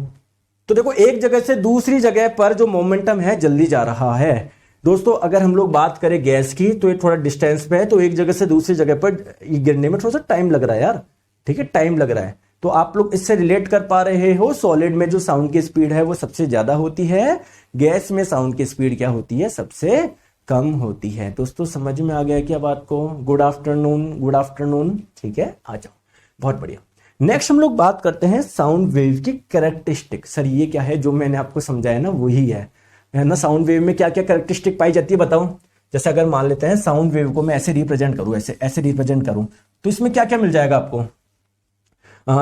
तो देखो एक जगह से दूसरी जगह पर जो मोमेंटम है जल्दी जा रहा है। दोस्तों अगर हम लोग बात करें गैस की तो ये थोड़ा डिस्टेंस पे है, तो एक जगह से दूसरी जगह पर गिरने में थोड़ा सा टाइम लग रहा है यार, ठीक है, टाइम लग रहा है। तो आप लोग इससे रिलेट कर पा रहे हो, सॉलिड में जो साउंड की स्पीड है वो सबसे ज्यादा होती है, गैस में साउंड की स्पीड क्या होती है, सबसे कम होती है। दोस्तों समझ में आ गया क्या बात को। गुड आफ्टरनून, ठीक है, आ जाओ, बहुत बढ़िया। नेक्स्ट हम लोग बात करते हैं साउंड वेव की कैरेक्टरिस्टिक। सर ये क्या है, जो मैंने आपको समझाया ना वही है ना। साउंड वेव में क्या क्या कैरेक्टरिस्टिक पाई जाती है बताओ। जैसे अगर मान लेते हैं साउंड वेव को मैं ऐसे रिप्रेजेंट करूं, ऐसे रिप्रेजेंट करूं, तो इसमें क्या क्या मिल जाएगा आपको।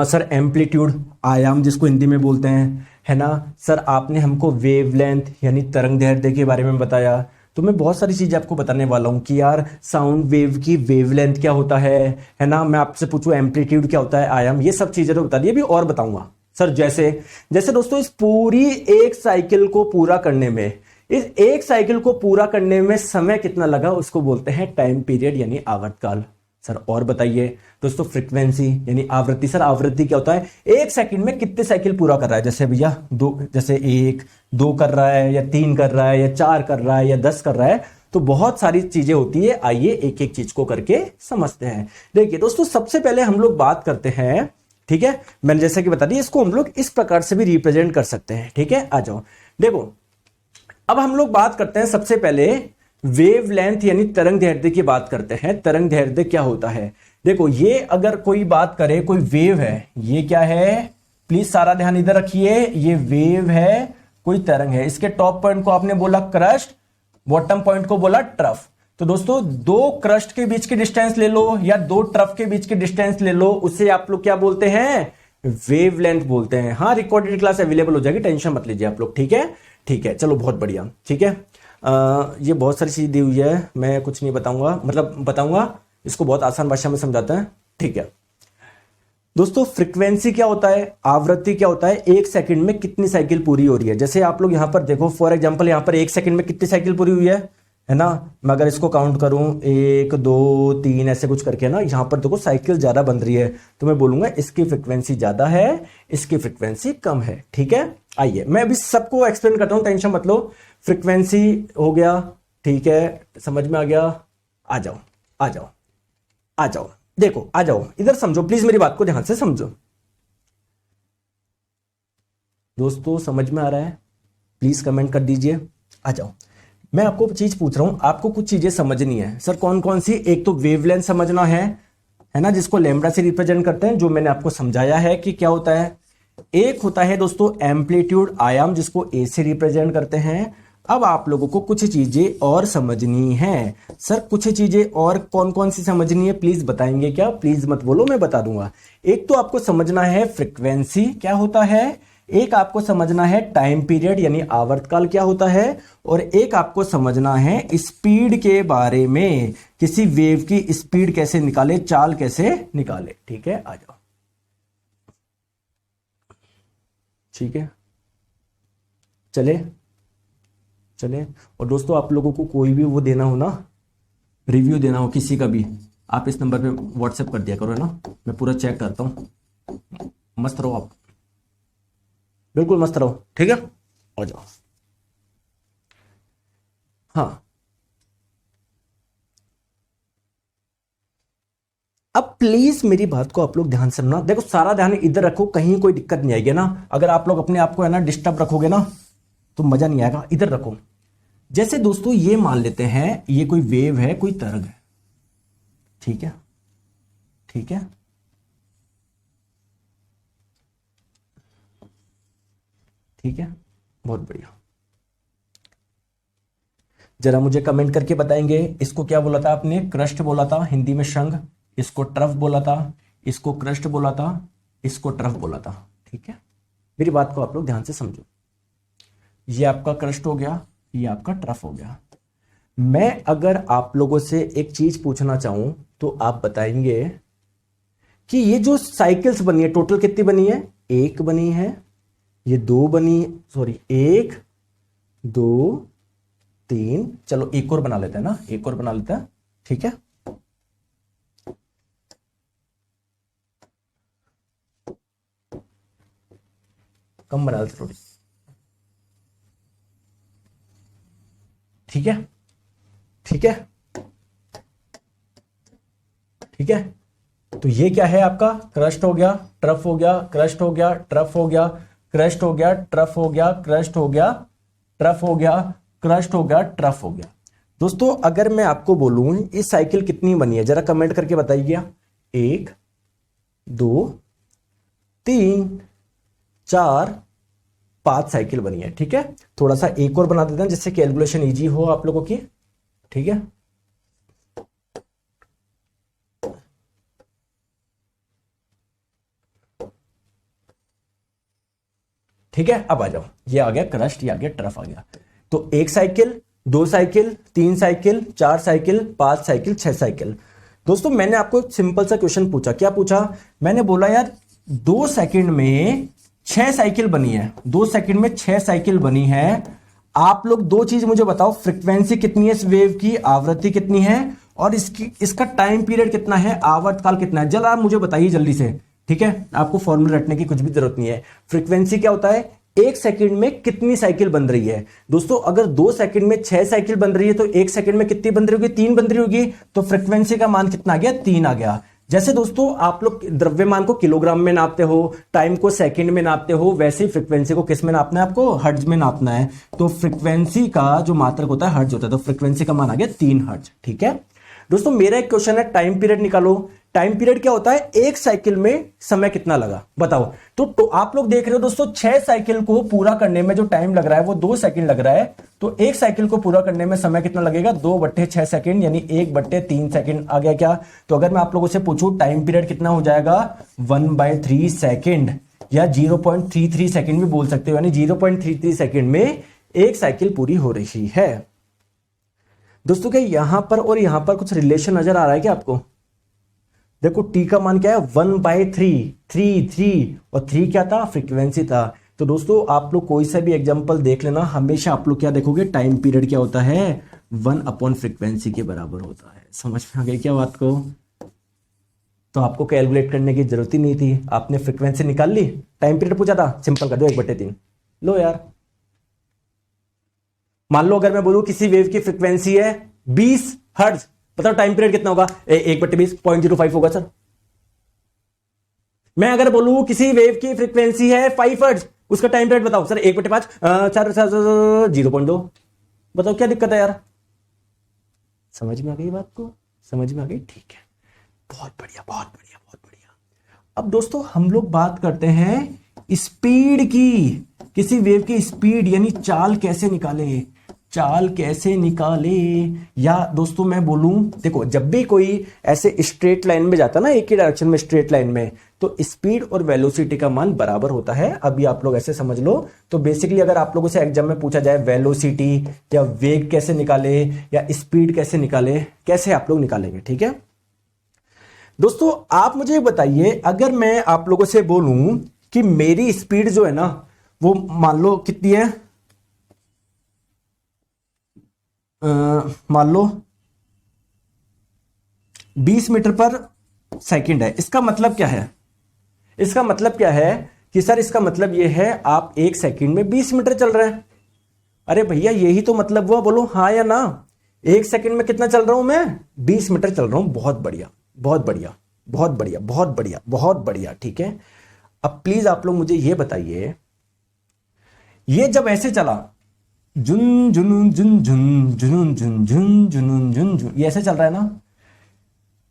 सर एम्पलीट्यूड, आयाम जिसको हिंदी में बोलते हैं, है ना। सर आपने हमको वेवलेंथ यानी तरंग दैर्ध्य के बारे में बताया, तो मैं बहुत सारी चीजें आपको बताने वाला हूं कि यार साउंड वेव की वेवलेंथ क्या होता है ना। मैं आपसे पूछूं एम्पलीट्यूड क्या होता है, आयाम, ये सब चीजें तो बता दी, अभी और बताऊंगा। सर जैसे जैसे दोस्तों इस पूरी एक साइकिल को पूरा करने में, इस एक साइकिल को पूरा करने में समय कितना लगा, उसको बोलते हैं टाइम पीरियड यानी आवर्तकाल। सर और बताइए दोस्तों फ्रीक्वेंसी यानी आवृत्ति। सर आवृत्ति क्या होता है, एक सेकंड में कितने साइकिल पूरा कर रहा है। जैसे भैया दो, जैसे 1 2 कर रहा है, या 3 कर रहा है, या 4 कर रहा है, या 10 कर रहा है, तो बहुत सारी चीजें होती है। आइए एक एक चीज को करके समझते हैं। देखिए दोस्तों सबसे पहले हम लोग बात करते हैं, ठीक है, मैंने जैसा कि बता दिया, इसको हम लोग इस प्रकार से भी रिप्रेजेंट कर सकते हैं, ठीक है। आ जाओ देखो, अब हम लोग बात करते हैं सबसे पहले वेवलेंथ यानी तरंग दैर्ध्य की बात करते हैं। तरंग दैर्ध्य क्या होता है, देखो ये अगर कोई बात करे, कोई वेव है, ये क्या है, प्लीज सारा ध्यान इधर रखिए, ये वेव है, कोई तरंग है। इसके टॉप पॉइंट को आपने बोला क्रस्ट, बॉटम पॉइंट को बोला ट्रफ। तो दोस्तों दो क्रस्ट के बीच की डिस्टेंस ले लो या दो ट्रफ के बीच की डिस्टेंस ले लो, उसे आप लोग क्या बोलते हैं, वेवलेंथ बोलते हैं। हाँ रिकॉर्डेड क्लास अवेलेबल हो जाएगी, टेंशन मत लीजिए आप लोग, ठीक है, ठीक है, चलो बहुत बढ़िया, ठीक है। ये बहुत सारी चीज दी हुई है, मैं कुछ नहीं बताऊंगा, मतलब बताऊंगा, इसको बहुत आसान भाषा में समझाते हैं, ठीक है। दोस्तों फ्रीक्वेंसी क्या होता है, आवृत्ति क्या होता है, एक सेकंड में कितनी साइकिल पूरी हो रही है। जैसे आप लोग यहां पर देखो, फॉर एग्जांपल यहां पर एक सेकंड में कितनी साइकिल पूरी हुई है ना। मैं अगर इसको काउंट करूं 1 2 3 ऐसे कुछ करके ना, यहां पर देखो साइकिल ज्यादा बन रही है, तो मैं बोलूंगा इसकी फ्रीक्वेंसी ज्यादा है, इसकी फ्रीक्वेंसी कम है, ठीक है। आइए मैं अभी सबको एक्सप्लेन करता हूं, टेंशन मत लो। फ्रीक्वेंसी हो गया, ठीक है, समझ में आ गया। आ जाओ आ जाओ आ जाओ, देखो आ जाओ इधर, समझो प्लीज, मेरी बात को ध्यान से समझो। दोस्तों समझ में आ रहा है, प्लीज कमेंट कर दीजिए। आ जाओ, मैं आपको चीज पूछ रहा हूं, आपको कुछ चीजें समझनी है। सर कौन कौन सी, एक तो वेवलेंथ समझना है ना, जिसको लैम्ब्डा से रिप्रेजेंट करते हैं, जो मैंने आपको समझाया है कि क्या होता है। एक होता है दोस्तों एम्पलीट्यूड, आयाम, जिसको ए से रिप्रेजेंट करते हैं। अब आप लोगों को कुछ चीजें और समझनी है। सर कुछ चीजें और कौन कौन सी समझनी है, प्लीज बताएंगे क्या, प्लीज मत बोलो, मैं बता दूंगा। एक तो आपको समझना है फ्रीक्वेंसी क्या होता है, एक आपको समझना है टाइम पीरियड यानी आवर्तकाल क्या होता है, और एक आपको समझना है स्पीड के बारे में, किसी वेव की स्पीड कैसे निकाले, चाल कैसे निकाले, ठीक है। आ जाओ, ठीक है, चले चले। और दोस्तों आप लोगों को कोई भी वो देना हो ना, रिव्यू देना हो किसी का भी, आप इस नंबर पे व्हाट्सएप कर दिया करो, है ना, मैं पूरा चेक करता हूं। मस्त रहो आप, बिल्कुल मस्त रहो, ठीक है। आ जाओ, हाँ अब प्लीज मेरी बात को आप लोग ध्यान से सुनना। देखो सारा ध्यान इधर रखो, कहीं कोई दिक्कत नहीं आएगी ना। अगर आप लोग अपने आप को है ना डिस्टर्ब रखोगे ना तो मजा नहीं आएगा, इधर रखो। जैसे दोस्तों ये मान लेते हैं ये कोई वेव है, कोई तरंग है, ठीक है, ठीक है, ठीक है, बहुत बढ़िया। जरा मुझे कमेंट करके बताएंगे इसको क्या बोला था आपने? क्रस्ट बोला था, हिंदी में शंख, इसको ट्रफ बोला था, इसको क्रस्ट बोला था, इसको ट्रफ बोला था। ठीक है, मेरी बात को आप लोग ध्यान से समझो। ये आपका क्रस्ट हो गया, ये आपका ट्रफ हो गया। मैं अगर आप लोगों से एक चीज पूछना चाहूं तो आप बताएंगे कि ये जो साइकिल्स बनी है टोटल कितनी बनी है? एक बनी है, ये दो बनी, सॉरी, एक, दो, तीन, चलो एक और बना लेते हैं ना, एक और बना लेते हैं। ठीक है, कम बना लेते थोड़ी। ठीक है, ठीक है, ठीक है। तो ये क्या है आपका? क्रस्ट हो गया, ट्रफ हो गया, क्रस्ट हो गया, ट्रफ हो गया, क्रस्ट हो गया, ट्रफ हो गया, क्रस्ट हो गया, ट्रफ हो गया, क्रस्ट हो गया, ट्रफ हो गया। दोस्तों अगर मैं आपको बोलूं इस साइकिल कितनी बनी है, जरा कमेंट करके बताइए। एक, दो, तीन, चार, पांच साइकिल बनी है। ठीक है, थोड़ा सा एक और बना देते हैं जिससे कैलकुलेशन इजी हो आप लोगों की। ठीक है, ठीक है, अब आ जाओ। ये आ गया क्रस्ट, ये आ गया ट्रफ आ गया। तो एक साइकिल, दो साइकिल, तीन साइकिल, चार साइकिल, पांच साइकिल, छह साइकिल। दोस्तों मैंने आपको एक सिंपल सा क्वेश्चन पूछा। क्या पूछा? मैंने बोला यार 2 सेकंड में 6 साइकिल बनी है, 2 सेकंड में 6 साइकिल बनी है। आप लोग दो चीज मुझे बताओ, फ्रीक्वेंसी कितनी है इस वेव की, आवृत्ति कितनी है, और इसका टाइम पीरियड कितना है, आवर्तकाल कितना है। जल्द आप मुझे बताइए जल्दी से। ठीक है, आपको फॉर्मूला रटने की कुछ भी जरूरत नहीं है। फ्रीक्वेंसी क्या होता है? एक सेकंड में कितनी साइकिल बन रही है। दोस्तों अगर 2 सेकंड में 6 साइकिल बन रही है तो एक सेकंड में कितनी बन रही होगी? 3 बन रही होगी। तो फ्रीक्वेंसी का मान कितना आ गया? 3 आ गया। जैसे दोस्तों आप लोग द्रव्यमान को किलोग्राम में नापते हो, टाइम को सेकंड में नापते हो, वैसे ही फ्रीक्वेंसी को किस में नापना है? आपको हर्ट्ज में नापना है। तो फ्रीक्वेंसी का जो मात्रक होता है हर्ट्ज होता है। तो फ्रीक्वेंसी का मान आ गया 3 हर्ट्ज। ठीक है दोस्तों, मेरा एक क्वेश्चन है, टाइम पीरियड निकालो। टाइम पीरियड क्या होता है? एक साइकिल में समय कितना लगा, बताओ। तो आप लोग देख रहे हो दोस्तों, 6 साइकिल को पूरा करने में जो टाइम लग रहा है वो 2 सेकंड लग रहा है। तो एक साइकिल को पूरा करने में समय कितना लगेगा? 2/6 सेकंड, यानी 1/3 सेकंड आ गया क्या? तो अगर मैं आप लोगों से पूछूं टाइम पीरियड कितना हो जाएगा? 1/3 सेकंड, या 0.33 सेकंड भी बोल सकते हो, यानी 0.33 सेकंड में एक साइकिल पूरी हो रही है। दोस्तों क्या यहां पर और यहां पर कुछ रिलेशन नजर आ रहा है क्या आपको? देखो टी का मान क्या है? 1/3, 3 और 3 क्या था? फ्रीक्वेंसी था। तो दोस्तों आप लोग कोई सा भी एग्जांपल देख लेना, हमेशा आप लोग क्या देखोगे? टाइम पीरियड क्या होता है? 1/फ्रीक्वेंसी के बराबर होता है। समझ में आ गई क्या बात को? तो आपको कैलकुलेट करने की जरूरत ही नहीं थी, आपने फ्रीक्वेंसी निकाल ली, टाइम पीरियड पूछा था, सिंपल कर दो 1/3। लो यार, मान लो अगर मैं बोलूं किसी वेव की फ्रीक्वेंसी है 20 हर्ट्ज, बताओ टाइम पीरियड कितना होगा? 1/20, 0.05 होगा सर। मैं अगर बोलूं किसी वेव की फ्रीक्वेंसी है 5 हर्ट्ज, उसका टाइम पीरियड बताओ सर। 1/5, 0.2। बताओ क्या दिक्कत है यार? समझ में आ गई बात को? समझ में आ गई? ठीक है, बहुत बढ़िया, बहुत बढ़िया, बहुत बढ़िया। अब दोस्तों हम लोग बात करते हैं स्पीड की। किसी वेव की स्पीड यानी चाल कैसे निकाले, चाल कैसे निकाले। या दोस्तों मैं बोलूं, देखो जब भी कोई ऐसे स्ट्रेट लाइन में जाता है ना, एक ही डायरेक्शन में स्ट्रेट लाइन में, तो स्पीड और वेलोसिटी का मान बराबर होता है। अभी आप लोग ऐसे समझ लो। तो बेसिकली अगर आप लोगों से एग्जाम में पूछा जाए वेलोसिटी या वेग कैसे निकाले या स्पीड कैसे निकाले, कैसे आप लोग निकालेंगे? ठीक है दोस्तों, आप मुझे बताइए, अगर मैं आप लोगों से बोलूं कि मेरी स्पीड जो है ना वो मान लो कितनी है, मान लो 20 मीटर पर सेकंड है। इसका मतलब क्या है? इसका मतलब क्या है कि सर इसका मतलब यह है आप एक सेकंड में 20 मीटर चल रहे हैं। अरे भैया यही तो मतलब हुआ, बोलो हाँ या ना। एक सेकंड में कितना चल रहा हूं मैं? 20 मीटर चल रहा हूं। बहुत बढ़िया, बहुत बढ़िया, बहुत बढ़िया, बहुत बढ़िया, बहुत बढ़िया। ठीक है, अब प्लीज आप लोग मुझे यह बताइए, ये जब ऐसे चला जुन जुनून जुन जुन जुनून जुन जुन जुनून जुन जुन, ये ऐसे चल रहा है ना,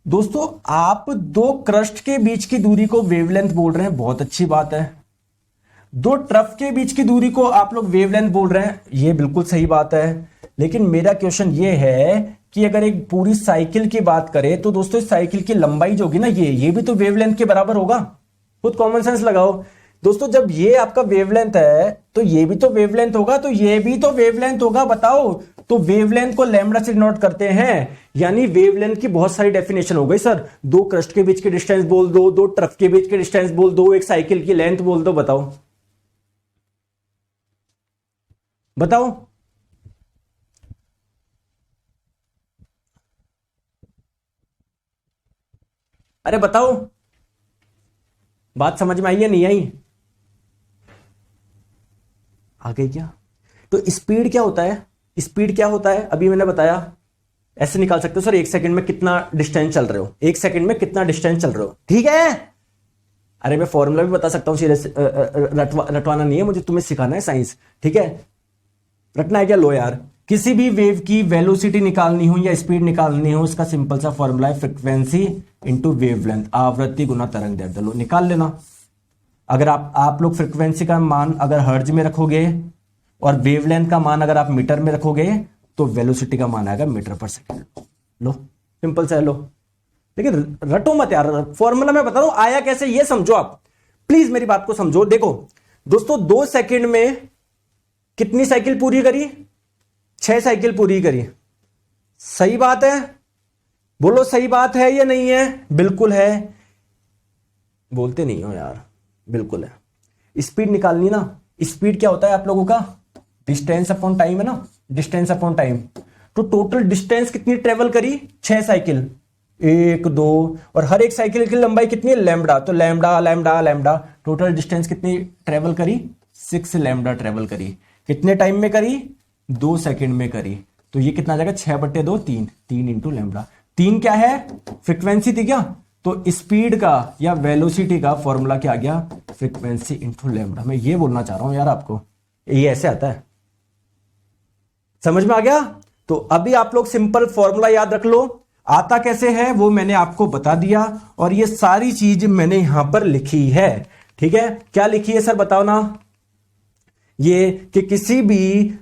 दोस्तों आप दो क्रस्ट के बीच की दूरी को वेवलेंथ बोल रहे हैं, बहुत अच्छी बात है। दो ट्रफ के बीच की दूरी को आप लोग वेवलेंथ बोल रहे हैं, ये बिल्कुल सही बात है। लेकिन मेरा क्वेश्चन ये है कि अगर एक पूरी साइकिल की बात करें तो दोस्तों इस साइकिल की लंबाई जो होगी ना, ये भी तो वेवलेंथ के बराबर होगा। खुद कॉमन सेंस लगाओ दोस्तों, जब ये आपका वेवलेंथ है तो ये भी तो वेवलेंथ होगा, तो ये भी तो वेवलेंथ होगा। बताओ, तो वेवलेंथ को लैम्बडा से डिनोट करते हैं, यानी वेवलेंथ की बहुत सारी डेफिनेशन हो गई सर। दो क्रस्ट के बीच की डिस्टेंस बोल दो, दो ट्रफ के बीच की डिस्टेंस बोल दो, एक साइकिल की लेंथ बोल दो। बताओ बताओ अरे बताओ, बात समझ में आई या नहीं आई? आ गई क्या? तो स्पीड क्या होता है? स्पीड क्या होता है अभी मैंने बताया, ऐसे निकाल सकते हो सर, एक सेकंड में कितना डिस्टेंस चल रहे हो, एक सेकंड में कितना डिस्टेंस चल रहे हो, ठीक है। अरे मैं फॉर्मूला भी बता सकता हूं, सीरियस रटवाना नहीं है मुझे, तुम्हें सिखाना है साइंस, ठीक है। रटना है क्या? लो यार, किसी भी वेव की वेलोसिटी निकालनी हो या स्पीड निकालनी हो, उसका सिंपल सा फॉर्मूला है फ्रीक्वेंसी इंटू वेवलेंथ, आवृत्ति गुना तरंग दैर्ध्य। लो निकाल लेना। अगर आप लोग फ्रीक्वेंसी का मान अगर हर्ज में रखोगे और वेवलेंथ का मान अगर आप मीटर में रखोगे तो वेलोसिटी का मान आएगा मीटर पर सेकंड। लो सिंपल सा है, लो। लेकिन रटो मत यार, फॉर्मूला मैं बता रहा हूं आया कैसे, ये समझो आप, प्लीज मेरी बात को समझो। देखो दोस्तों, 2 सेकंड में कितनी साइकिल पूरी करी? 6 साइकिल पूरी करी। सही बात है? बोलो सही बात है या नहीं है? बिल्कुल है। बोलते नहीं हो यार, बिल्कुल है। स्पीड निकालनी ना, स्पीड क्या होता है आप लोगों का? डिस्टेंस अपॉन टाइम है ना, डिस्टेंस अपॉन टाइम। तो टोटल डिस्टेंस कितनी ट्रेवल करी? 6 साइकिल, 1 2, और हर एक साइकिल की लंबाई कितनी है? लैम्बडा। तो lambda lambda lambda, total distance कितनी ट्रेवल करी? 6 लैम्बडा ट्रेवल करी। कितने टाइम में करी? 2 सेकंड में करी। तो ये कितना आ जाएगा? 6/2, 3 इंटू लैम्बडा। 3 क्या है? फ्रीक्वेंसी थी क्या? तो स्पीड का या वेलोसिटी का फॉर्मूला क्या आ गया? Frequency into lambda. मैं ये बोलना चाह रहा हूं यार आपको, ये ऐसे आता है, समझ में आ गया? तो अभी आप लोग सिंपल फॉर्मूला याद रख लो। आता कैसे है वो मैंने आपको बता दिया, और ये सारी चीज मैंने यहां पर लिखी है, ठीक है। क्या लिखी है सर बताओ ना? ये कि किसी भी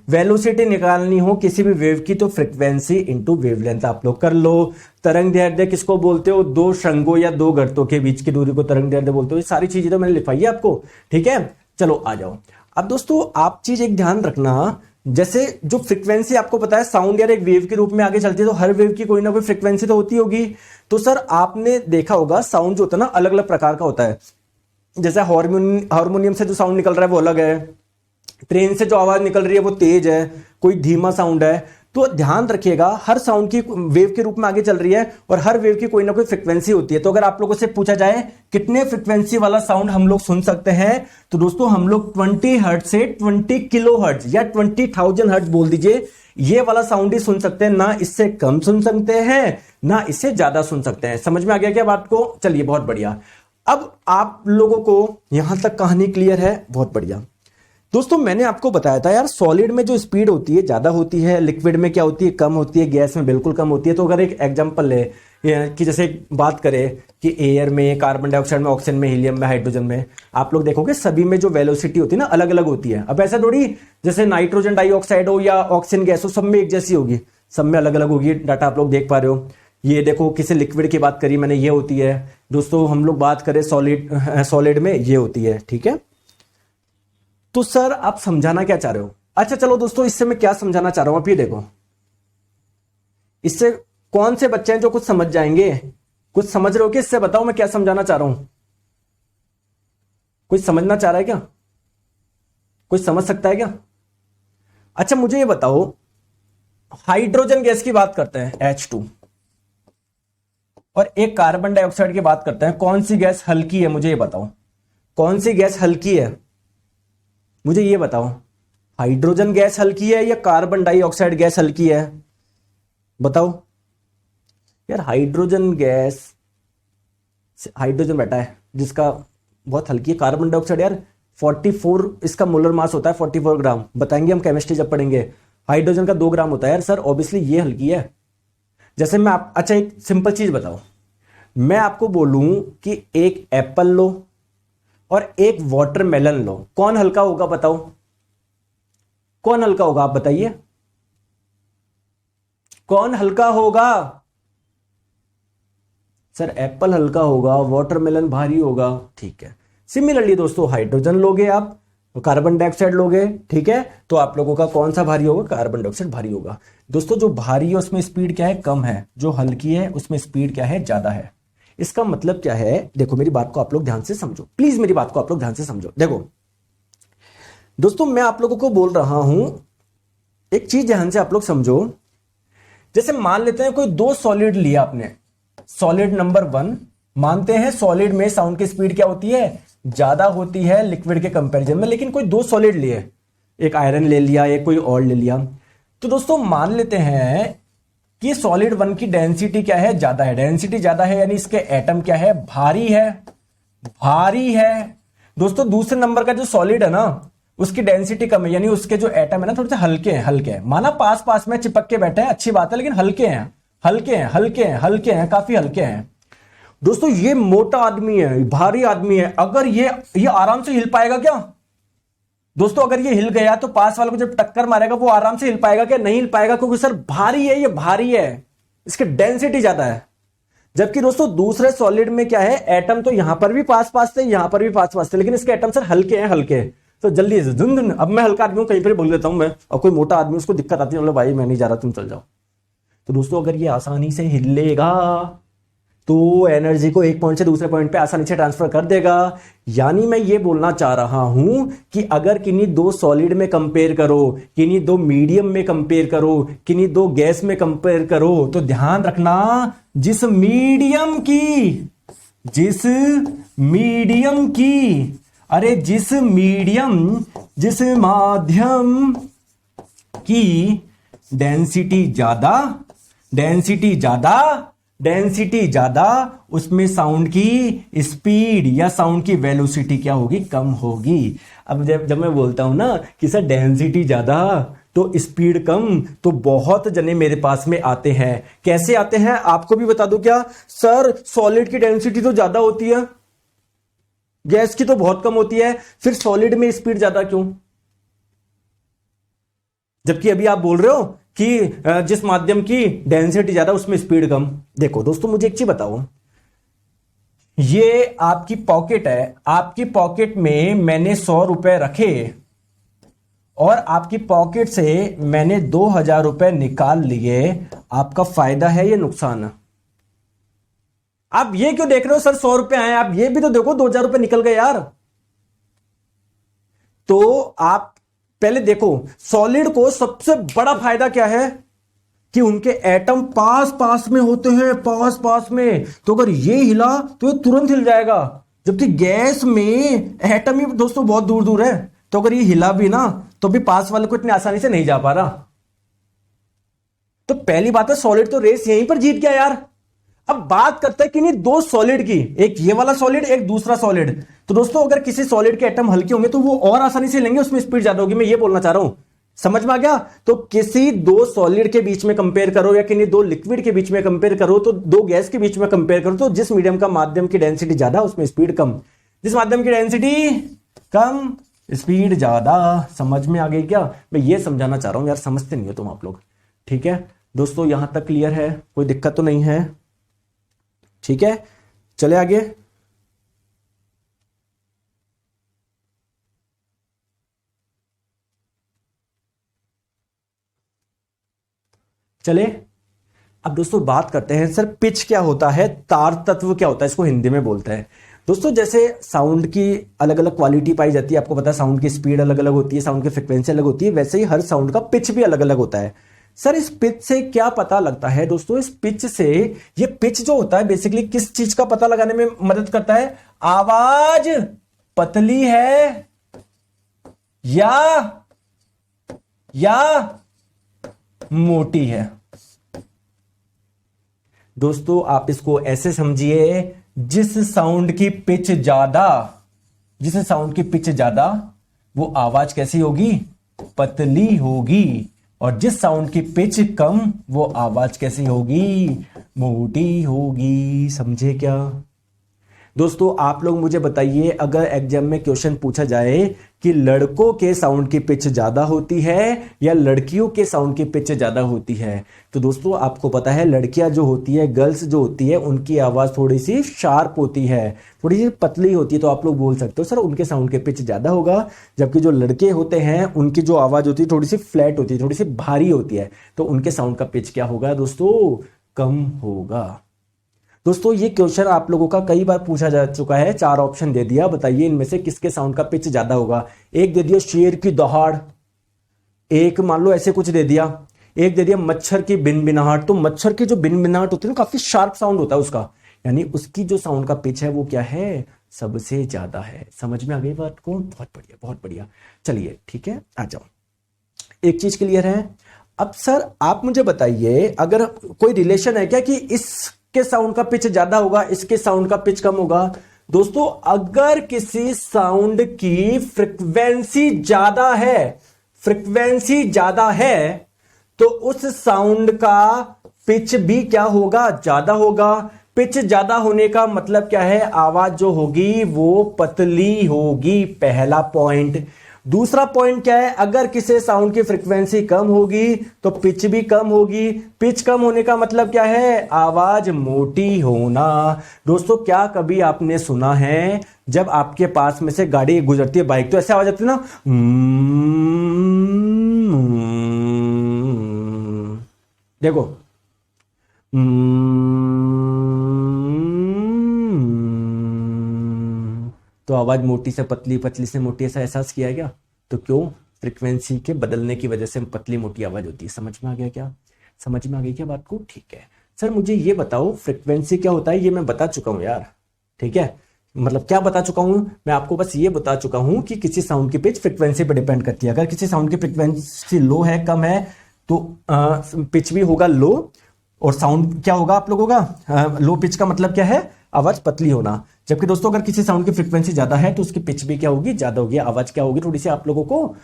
वेलोसिटी निकालनी हो किसी भी वेव की तो फ्रीक्वेंसी इंटू वेवलेंथ आप लोग कर लो। तरंग दैर्ध्य किसको बोलते हो? 2 शृंगों या 2 गर्तों के बीच की दूरी को तरंग दैर्ध्य बोलते हो। ये सारी चीजें तो मैंने लिखवाई है आपको, ठीक है। चलो आ जाओ। अब दोस्तों आप चीज एक ध्यान रखना, जैसे जो फ्रीक्वेंसी आपको पता है साउंड यार एक वेव के रूप में आगे चलती है, तो हर वेव की कोई ना कोई फ्रीक्वेंसी तो होती होगी। तो सर आपने देखा होगा साउंड जो होता है ना अलग अलग प्रकार का होता है। जैसे हारमोनियम से जो साउंड निकल रहा है वो अलग है, ट्रेन से जो आवाज निकल रही है वो तेज है, कोई धीमा साउंड है। तो ध्यान रखिएगा हर साउंड की वेव के रूप में आगे चल रही है, और हर वेव की कोई ना कोई फ्रीक्वेंसी होती है। तो अगर आप लोगों से पूछा जाए कितने फ्रीक्वेंसी वाला साउंड हम लोग सुन सकते हैं, तो दोस्तों हम लोग 20 हर्ट्ज से 20 किलो हर्ट्ज या 20,000 हर्ट्ज बोल दीजिए, ये वाला साउंड ही सुन सकते हैं। ना इससे कम सुन सकते हैं ना इससे ज्यादा सुन सकते हैं। समझ में आ गया क्या बात को? चलिए बहुत बढ़िया। अब आप लोगों को यहां तक कहानी क्लियर है, बहुत बढ़िया। दोस्तों मैंने आपको बताया था यार सॉलिड में जो स्पीड होती है ज्यादा होती है, लिक्विड में क्या होती है? कम होती है, गैस में बिल्कुल कम होती है। तो अगर एक एग्जांपल ले कि जैसे बात करें कि एयर में, कार्बन डाइऑक्साइड में, ऑक्सीजन में, हीलियम में, हाइड्रोजन में, आप लोग देखोगे सभी में जो वेलोसिटी होती है ना अलग अलग होती है। अब ऐसा थोड़ी जैसे नाइट्रोजन डाइऑक्साइड हो या ऑक्सीजन गैस हो सब में एक जैसी होगी, सब में अलग अलग होगी। डाटा आप लोग देख पा रहे हो। ये देखो किसी लिक्विड की बात करी मैंने, ये होती है। दोस्तों हम लोग बात करें सॉलिड में ये होती है, ठीक है। तो सर आप समझाना क्या चाह रहे हो? अच्छा चलो दोस्तों, इससे मैं क्या समझाना चाह रहा हूं आप ये देखो। इससे कौन से बच्चे हैं जो कुछ समझ जाएंगे? कुछ समझ रहे हो कि इससे बताओ मैं क्या समझाना चाह रहा हूं? कुछ समझना चाह रहा है क्या? कुछ समझ सकता है क्या? अच्छा मुझे ये बताओ, हाइड्रोजन गैस की बात करते हैं H2, और एक कार्बन डाइऑक्साइड की बात करते हैं। कौन सी गैस हल्की है मुझे ये बताओ? कौन सी गैस हल्की है मुझे ये बताओ? हाइड्रोजन गैस हल्की है या कार्बन डाइऑक्साइड गैस हल्की है? बताओ यार। हाइड्रोजन गैस, हाइड्रोजन बैठा है जिसका बहुत हल्की है। कार्बन डाइऑक्साइड यार 44 इसका मोलर मास होता है, 44 ग्राम। बताएंगे हम केमिस्ट्री जब पढ़ेंगे। हाइड्रोजन का 2 ग्राम होता है यार। सर ऑब्वियसली ये हल्की है। जैसे मैं अच्छा एक सिंपल चीज बताओ, मैं आपको बोलूं कि एक एप्पल लो और एक वाटरमेलन लो, कौन हल्का होगा बताओ? कौन हल्का होगा आप बताइए, कौन हल्का होगा? सर एप्पल हल्का होगा, वाटरमेलन भारी होगा। ठीक है, सिमिलरली दोस्तों हाइड्रोजन लोगे आप, कार्बन डाइऑक्साइड लोगे, ठीक है, तो आप लोगों का कौन सा भारी होगा? कार्बन डाइऑक्साइड भारी होगा। दोस्तों जो भारी है उसमें स्पीड क्या है? कम है। जो हल्की है उसमें स्पीड क्या है? ज्यादा है। इसका मतलब क्या है? देखो मेरी बात को आप लोग ध्यान से समझो, प्लीज मेरी बात को आप लोग ध्यान से समझो। देखो दोस्तों मैं आप लोगों को बोल रहा हूं, एक चीज ध्यान से आप लोग समझो। जैसे मान लेते हैं कोई दो सॉलिड लिया आपने, सॉलिड नंबर 1, मानते हैं सॉलिड में साउंड की स्पीड क्या होती है? ज्यादा होती है लिक्विड के कंपैरिजन में। लेकिन कोई दो सॉलिड लिए, एक आयरन ले लिया, एक कोई और ले लिया, तो दोस्तों मान लेते हैं कि सॉलिड 1 की डेंसिटी क्या है? ज्यादा है। डेंसिटी ज्यादा है यानी इसके एटम क्या है? भारी है, भारी है। दोस्तों दूसरे नंबर का जो सॉलिड है ना, उसकी डेंसिटी कम है, यानी उसके जो एटम है ना थोड़े से हल्के हैं। हल्के हैं माना पास पास में चिपक के बैठे हैं, अच्छी बात है, लेकिन हल्के हैं, हल्के हैं, हल्के हैं, हल्के हैं, काफी हल्के हैं। दोस्तों ये मोटा आदमी है, भारी आदमी है, अगर ये आराम से हिल पाएगा क्या? दोस्तों अगर ये हिल गया तो पास वाले को जब टक्कर मारेगा वो आराम से हिल पाएगा क्या? नहीं हिल पाएगा, क्योंकि सर भारी है, ये भारी है, इसकी डेंसिटी ज्यादा है। जबकि दोस्तों दूसरे सॉलिड में क्या है? एटम तो यहां पर भी पास पास थे, यहां पर भी पास पास थे, लेकिन इसके एटम सर हल्के हैं, हल्के। तो जल्दी से धुन, अब मैं हल्का आदमी हूं कहीं पर बोल देता हूं मैं, और कोई मोटा आदमी उसको दिक्कत आती है, मतलब भाई मैं नहीं जा रहा तुम चल जाओ। तो दोस्तों अगर ये आसानी से हिलेगा तो एनर्जी को एक पॉइंट से दूसरे पॉइंट पे आसानी से ट्रांसफर कर देगा। यानी मैं ये बोलना चाह रहा हूं कि अगर किन्हीं दो सॉलिड में कंपेयर करो, किन्हीं दो मीडियम में कंपेयर करो, किन्हीं दो गैस में कंपेयर करो, तो ध्यान रखना जिस मीडियम जिस माध्यम की डेंसिटी ज्यादा, उसमें साउंड की स्पीड या साउंड की वेलोसिटी क्या होगी? कम होगी। अब जब मैं बोलता हूं ना कि सर डेंसिटी ज्यादा तो स्पीड कम, तो बहुत जने मेरे पास में आते हैं। कैसे आते हैं आपको भी बता दूं क्या? सर सॉलिड की डेंसिटी तो ज्यादा होती है, गैस की तो बहुत कम होती है, फिर सॉलिड में स्पीड ज्यादा क्यों? जबकि अभी आप बोल रहे हो कि जिस माध्यम की डेंसिटी ज्यादा उसमें स्पीड कम। देखो दोस्तों मुझे एक चीज बताओ, ये आपकी पॉकेट है, आपकी पॉकेट में मैंने 100 रुपए रखे और आपकी पॉकेट से मैंने 2000 रुपए निकाल लिए, आपका फायदा है या नुकसान है? आप ये क्यों देख रहे हो सर 100 रुपए आए? आप ये भी तो देखो 2000 रुपए निकल गए यार। तो आप पहले देखो सॉलिड को सबसे बड़ा फायदा क्या है कि उनके एटम पास पास में होते हैं, पास पास में। तो अगर ये हिला तो ये तुरंत हिल जाएगा, जबकि गैस में एटम ही दोस्तों बहुत दूर दूर है, तो अगर ये हिला भी ना तो भी पास वाले को इतनी आसानी से नहीं जा पा रहा। तो पहली बात है सॉलिड तो रेस यहीं पर जीत गया यार। अब बात करते हैं कि नहीं दो सॉलिड की, एक ये वाला सॉलिड, एक दूसरा सॉलिड। तो दोस्तों अगर किसी सॉलिड के एटम हल्के होंगे तो वो और आसानी से लेंगे, उसमें स्पीड ज्यादा होगी। मैं ये बोलना चाह रहा हूं, समझ में आ गया? तो किसी दो सॉलिड के बीच में कंपेयर करो या किन्हीं दो लिक्विड के बीच में कंपेयर करो, तो दो गैस के बीच में कंपेयर करो, तो जिस मीडियम का माध्यम की डेंसिटी ज्यादा उसमें स्पीड कम, जिस माध्यम की डेंसिटी कम स्पीड ज्यादा। समझ में आ गई क्या? मैं ये समझाना चाह रहा हूं यार, समझते नहीं हो तुम आप लोग। ठीक है दोस्तों, यहां तक क्लियर है? कोई दिक्कत तो नहीं है? ठीक है, चले आगे। चले अब दोस्तों बात करते हैं सर पिच क्या होता है, तार तत्व क्या होता है, इसको हिंदी में बोलते हैं। दोस्तों जैसे साउंड की अलग अलग क्वालिटी पाई जाती है, आपको पता है साउंड की स्पीड अलग अलग होती है, साउंड की फ्रिक्वेंसी अलग होती है, वैसे ही हर साउंड का पिच भी अलग अलग होता है। सर इस पिच से क्या पता लगता है? दोस्तों इस पिच से, ये पिच जो होता है बेसिकली किस चीज का पता लगाने में मदद करता है? आवाज पतली है या मोटी है। दोस्तों आप इसको ऐसे समझिए, जिस साउंड की पिच ज्यादा वो आवाज कैसी होगी? पतली होगी। और जिस साउंड की पिच कम वो आवाज कैसी होगी? मोटी होगी, समझे क्या दोस्तों? आप लोग मुझे बताइए, अगर एग्जाम में क्वेश्चन पूछा जाए कि लड़कों के साउंड की पिच ज्यादा होती है या लड़कियों के साउंड की पिच ज्यादा होती है, तो दोस्तों आपको पता है लड़कियां जो होती है, गर्ल्स जो होती है, उनकी आवाज थोड़ी सी शार्प होती है, थोड़ी सी पतली होती है, तो आप लोग बोल सकते हो सर उनके साउंड की पिच ज्यादा होगा। जबकि जो लड़के होते हैं उनकी जो आवाज होती है थोड़ी सी फ्लैट होती है, थोड़ी सी भारी होती है, तो उनके साउंड का पिच क्या होगा दोस्तों? कम होगा। दोस्तों ये क्वेश्चन आप लोगों का कई बार पूछा जा चुका है। 4 ऑप्शन दे दिया, बताइए इनमें से किसके साउंड का पिच ज्यादा होगा। एक दे दिया शेर की दहाड़, एक मान लो ऐसे कुछ दे दिया, एक दे दिया मच्छर की बिनबिनाहट। तो मच्छर की जो बिनबिनाहट होती है ना, काफी शार्प साउंड होता है उसका, यानी उसकी जो साउंड का पिच है वो क्या है? सबसे ज्यादा है। समझ में आ गई बात को? बहुत बढ़िया, बहुत बढ़िया। चलिए ठीक है, आ जाओ। एक चीज क्लियर है। अब सर आप मुझे बताइए, अगर कोई रिलेशन है क्या कि इसके साउंड का पिच ज्यादा होगा, इसके साउंड का पिच कम होगा? दोस्तों अगर किसी साउंड की फ्रिक्वेंसी ज्यादा है, फ्रिक्वेंसी ज्यादा है, तो उस साउंड का पिच भी क्या होगा? ज्यादा होगा। पिच ज्यादा होने का मतलब क्या है? आवाज जो होगी वो पतली होगी, पहला पॉइंट। दूसरा पॉइंट क्या है? अगर किसी साउंड की फ्रीक्वेंसी कम होगी तो पिच भी कम होगी। पिच कम होने का मतलब क्या है? आवाज मोटी होना। दोस्तों क्या कभी आपने सुना है जब आपके पास में से गाड़ी गुजरती है, बाइक, तो ऐसे आवाज आती है ना, देखो, तो आवाज मोटी से पतली, पतली से मोटी, ऐसा एहसास किया है क्या? तो क्यों? फ्रीक्वेंसी के बदलने की वजह से पतली मोटी आवाज होती है। समझ में आ गया क्या? समझ में आ गई क्या बात को? ठीक है सर, मुझे ये बताओ फ्रीक्वेंसी क्या होता है? ये मैं बता चुका हूं यार, ठीक है, मतलब क्या बता चुका हूं मैं आपको? बस ये बता चुका हूं कि किसी साउंड की पिच फ्रीक्वेंसी पर डिपेंड करती है। अगर किसी साउंड की फ्रीक्वेंसी लो है, कम है, तो पिच भी होगा लो, और साउंड क्या होगा आप लोगों का? लो पिच का मतलब क्या है? आवाज पतली होना। जबकि दोस्तों अगर किसी साउंड की फ्रीक्वेंसी ज्यादा है तो उसकी पिच भी क्या होगी? ज्यादा होगी। आवाज क्या होगी? थोड़ी सी आप लोगों को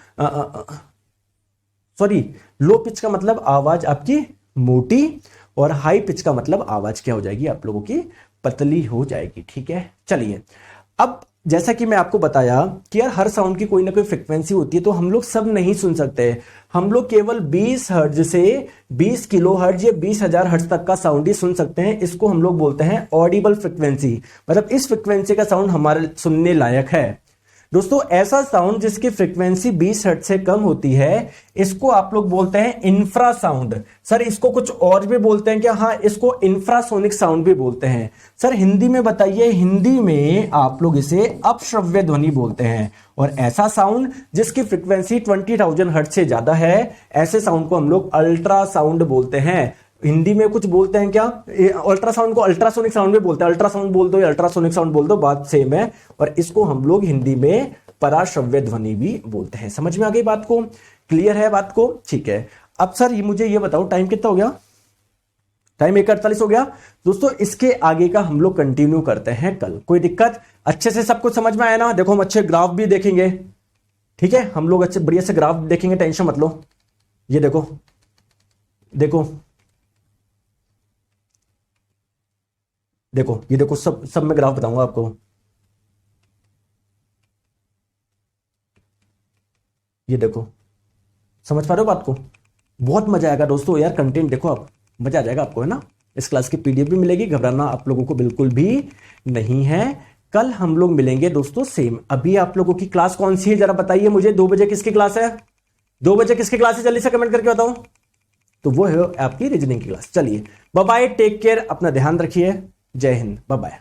सॉरी, लो पिच का मतलब आवाज आपकी मोटी, और हाई पिच का मतलब आवाज क्या हो जाएगी आप लोगों की? पतली हो जाएगी। ठीक है, चलिए। अब जैसा कि मैं आपको बताया कि यार हर साउंड की कोई ना कोई फ्रीक्वेंसी होती है, तो हम लोग सब नहीं सुन सकते। हम लोग केवल 20 हर्ट्ज से 20 किलो हर्ट्ज या 20,000 हर्ट्ज तक का साउंड ही सुन सकते हैं। इसको हम लोग बोलते हैं ऑडिबल फ्रीक्वेंसी, मतलब इस फ्रीक्वेंसी का साउंड हमारे सुनने लायक है। दोस्तों ऐसा साउंड जिसकी फ्रीक्वेंसी 20 हर्ट्ज से कम होती है, इसको आप लोग बोलते हैं इंफ्रासाउंड। सर इसको कुछ और भी बोलते हैं क्या? हाँ, इसको इंफ्रासोनिक साउंड भी बोलते हैं। सर हिंदी में बताइए, हिंदी में आप लोग इसे अपश्रव्य ध्वनि बोलते हैं। और ऐसा साउंड जिसकी फ्रीक्वेंसी 20,000 हर्ट्ज से ज्यादा है, ऐसे साउंड को हम लोग अल्ट्रासाउंड बोलते हैं। हिंदी में कुछ बोलते हैं क्या? अल्ट्रासाउंड को अल्ट्रासोनिक साउंड भी बोलते हैं। अल्ट्रासाउंड बोल दो या अल्ट्रासोनिक साउंड बोल दो, बात सेम है। और इसको हम लोग हिंदी में पराश्रव्य ध्वनि भी बोलते हैं। समझ में आ गई बात को? क्लियर है बात को? ठीक है। अब सर मुझे ये बताओ, टाइम कितना हो गया? टाइम 1:48 हो गया। दोस्तों इसके आगे का हम लोग कंटिन्यू करते हैं कल। कोई दिक्कत? अच्छे से सब कुछ समझ में आया ना? देखो हम अच्छे ग्राफ भी देखेंगे, ठीक है, हम लोग अच्छे बढ़िया से ग्राफ देखेंगे, टेंशन मत लो। ये देखो, देखो, देखो, ये देखो, सब सब मैं ग्राफ बताऊंगा आपको। ये देखो, समझ पा रहे हो बात को? बहुत मजा आएगा दोस्तों यार, कंटेंट देखो आप, मजा आ जाएगा आपको, है ना? इस क्लास की पीडीएफ भी मिलेगी, घबराना आप लोगों को बिल्कुल भी नहीं है। कल हम लोग मिलेंगे दोस्तों सेम। अभी आप लोगों की क्लास कौन सी है जरा बताइए मुझे। 2 बजे किसकी क्लास है? 2 बजे किसकी क्लास है? जल्दी से कमेंट करके बताओ। तो वो है आपकी रीजनिंग की क्लास। चलिए बाय बाय, टेक केयर, अपना ध्यान रखिए। जय हिंद, बाय बाय।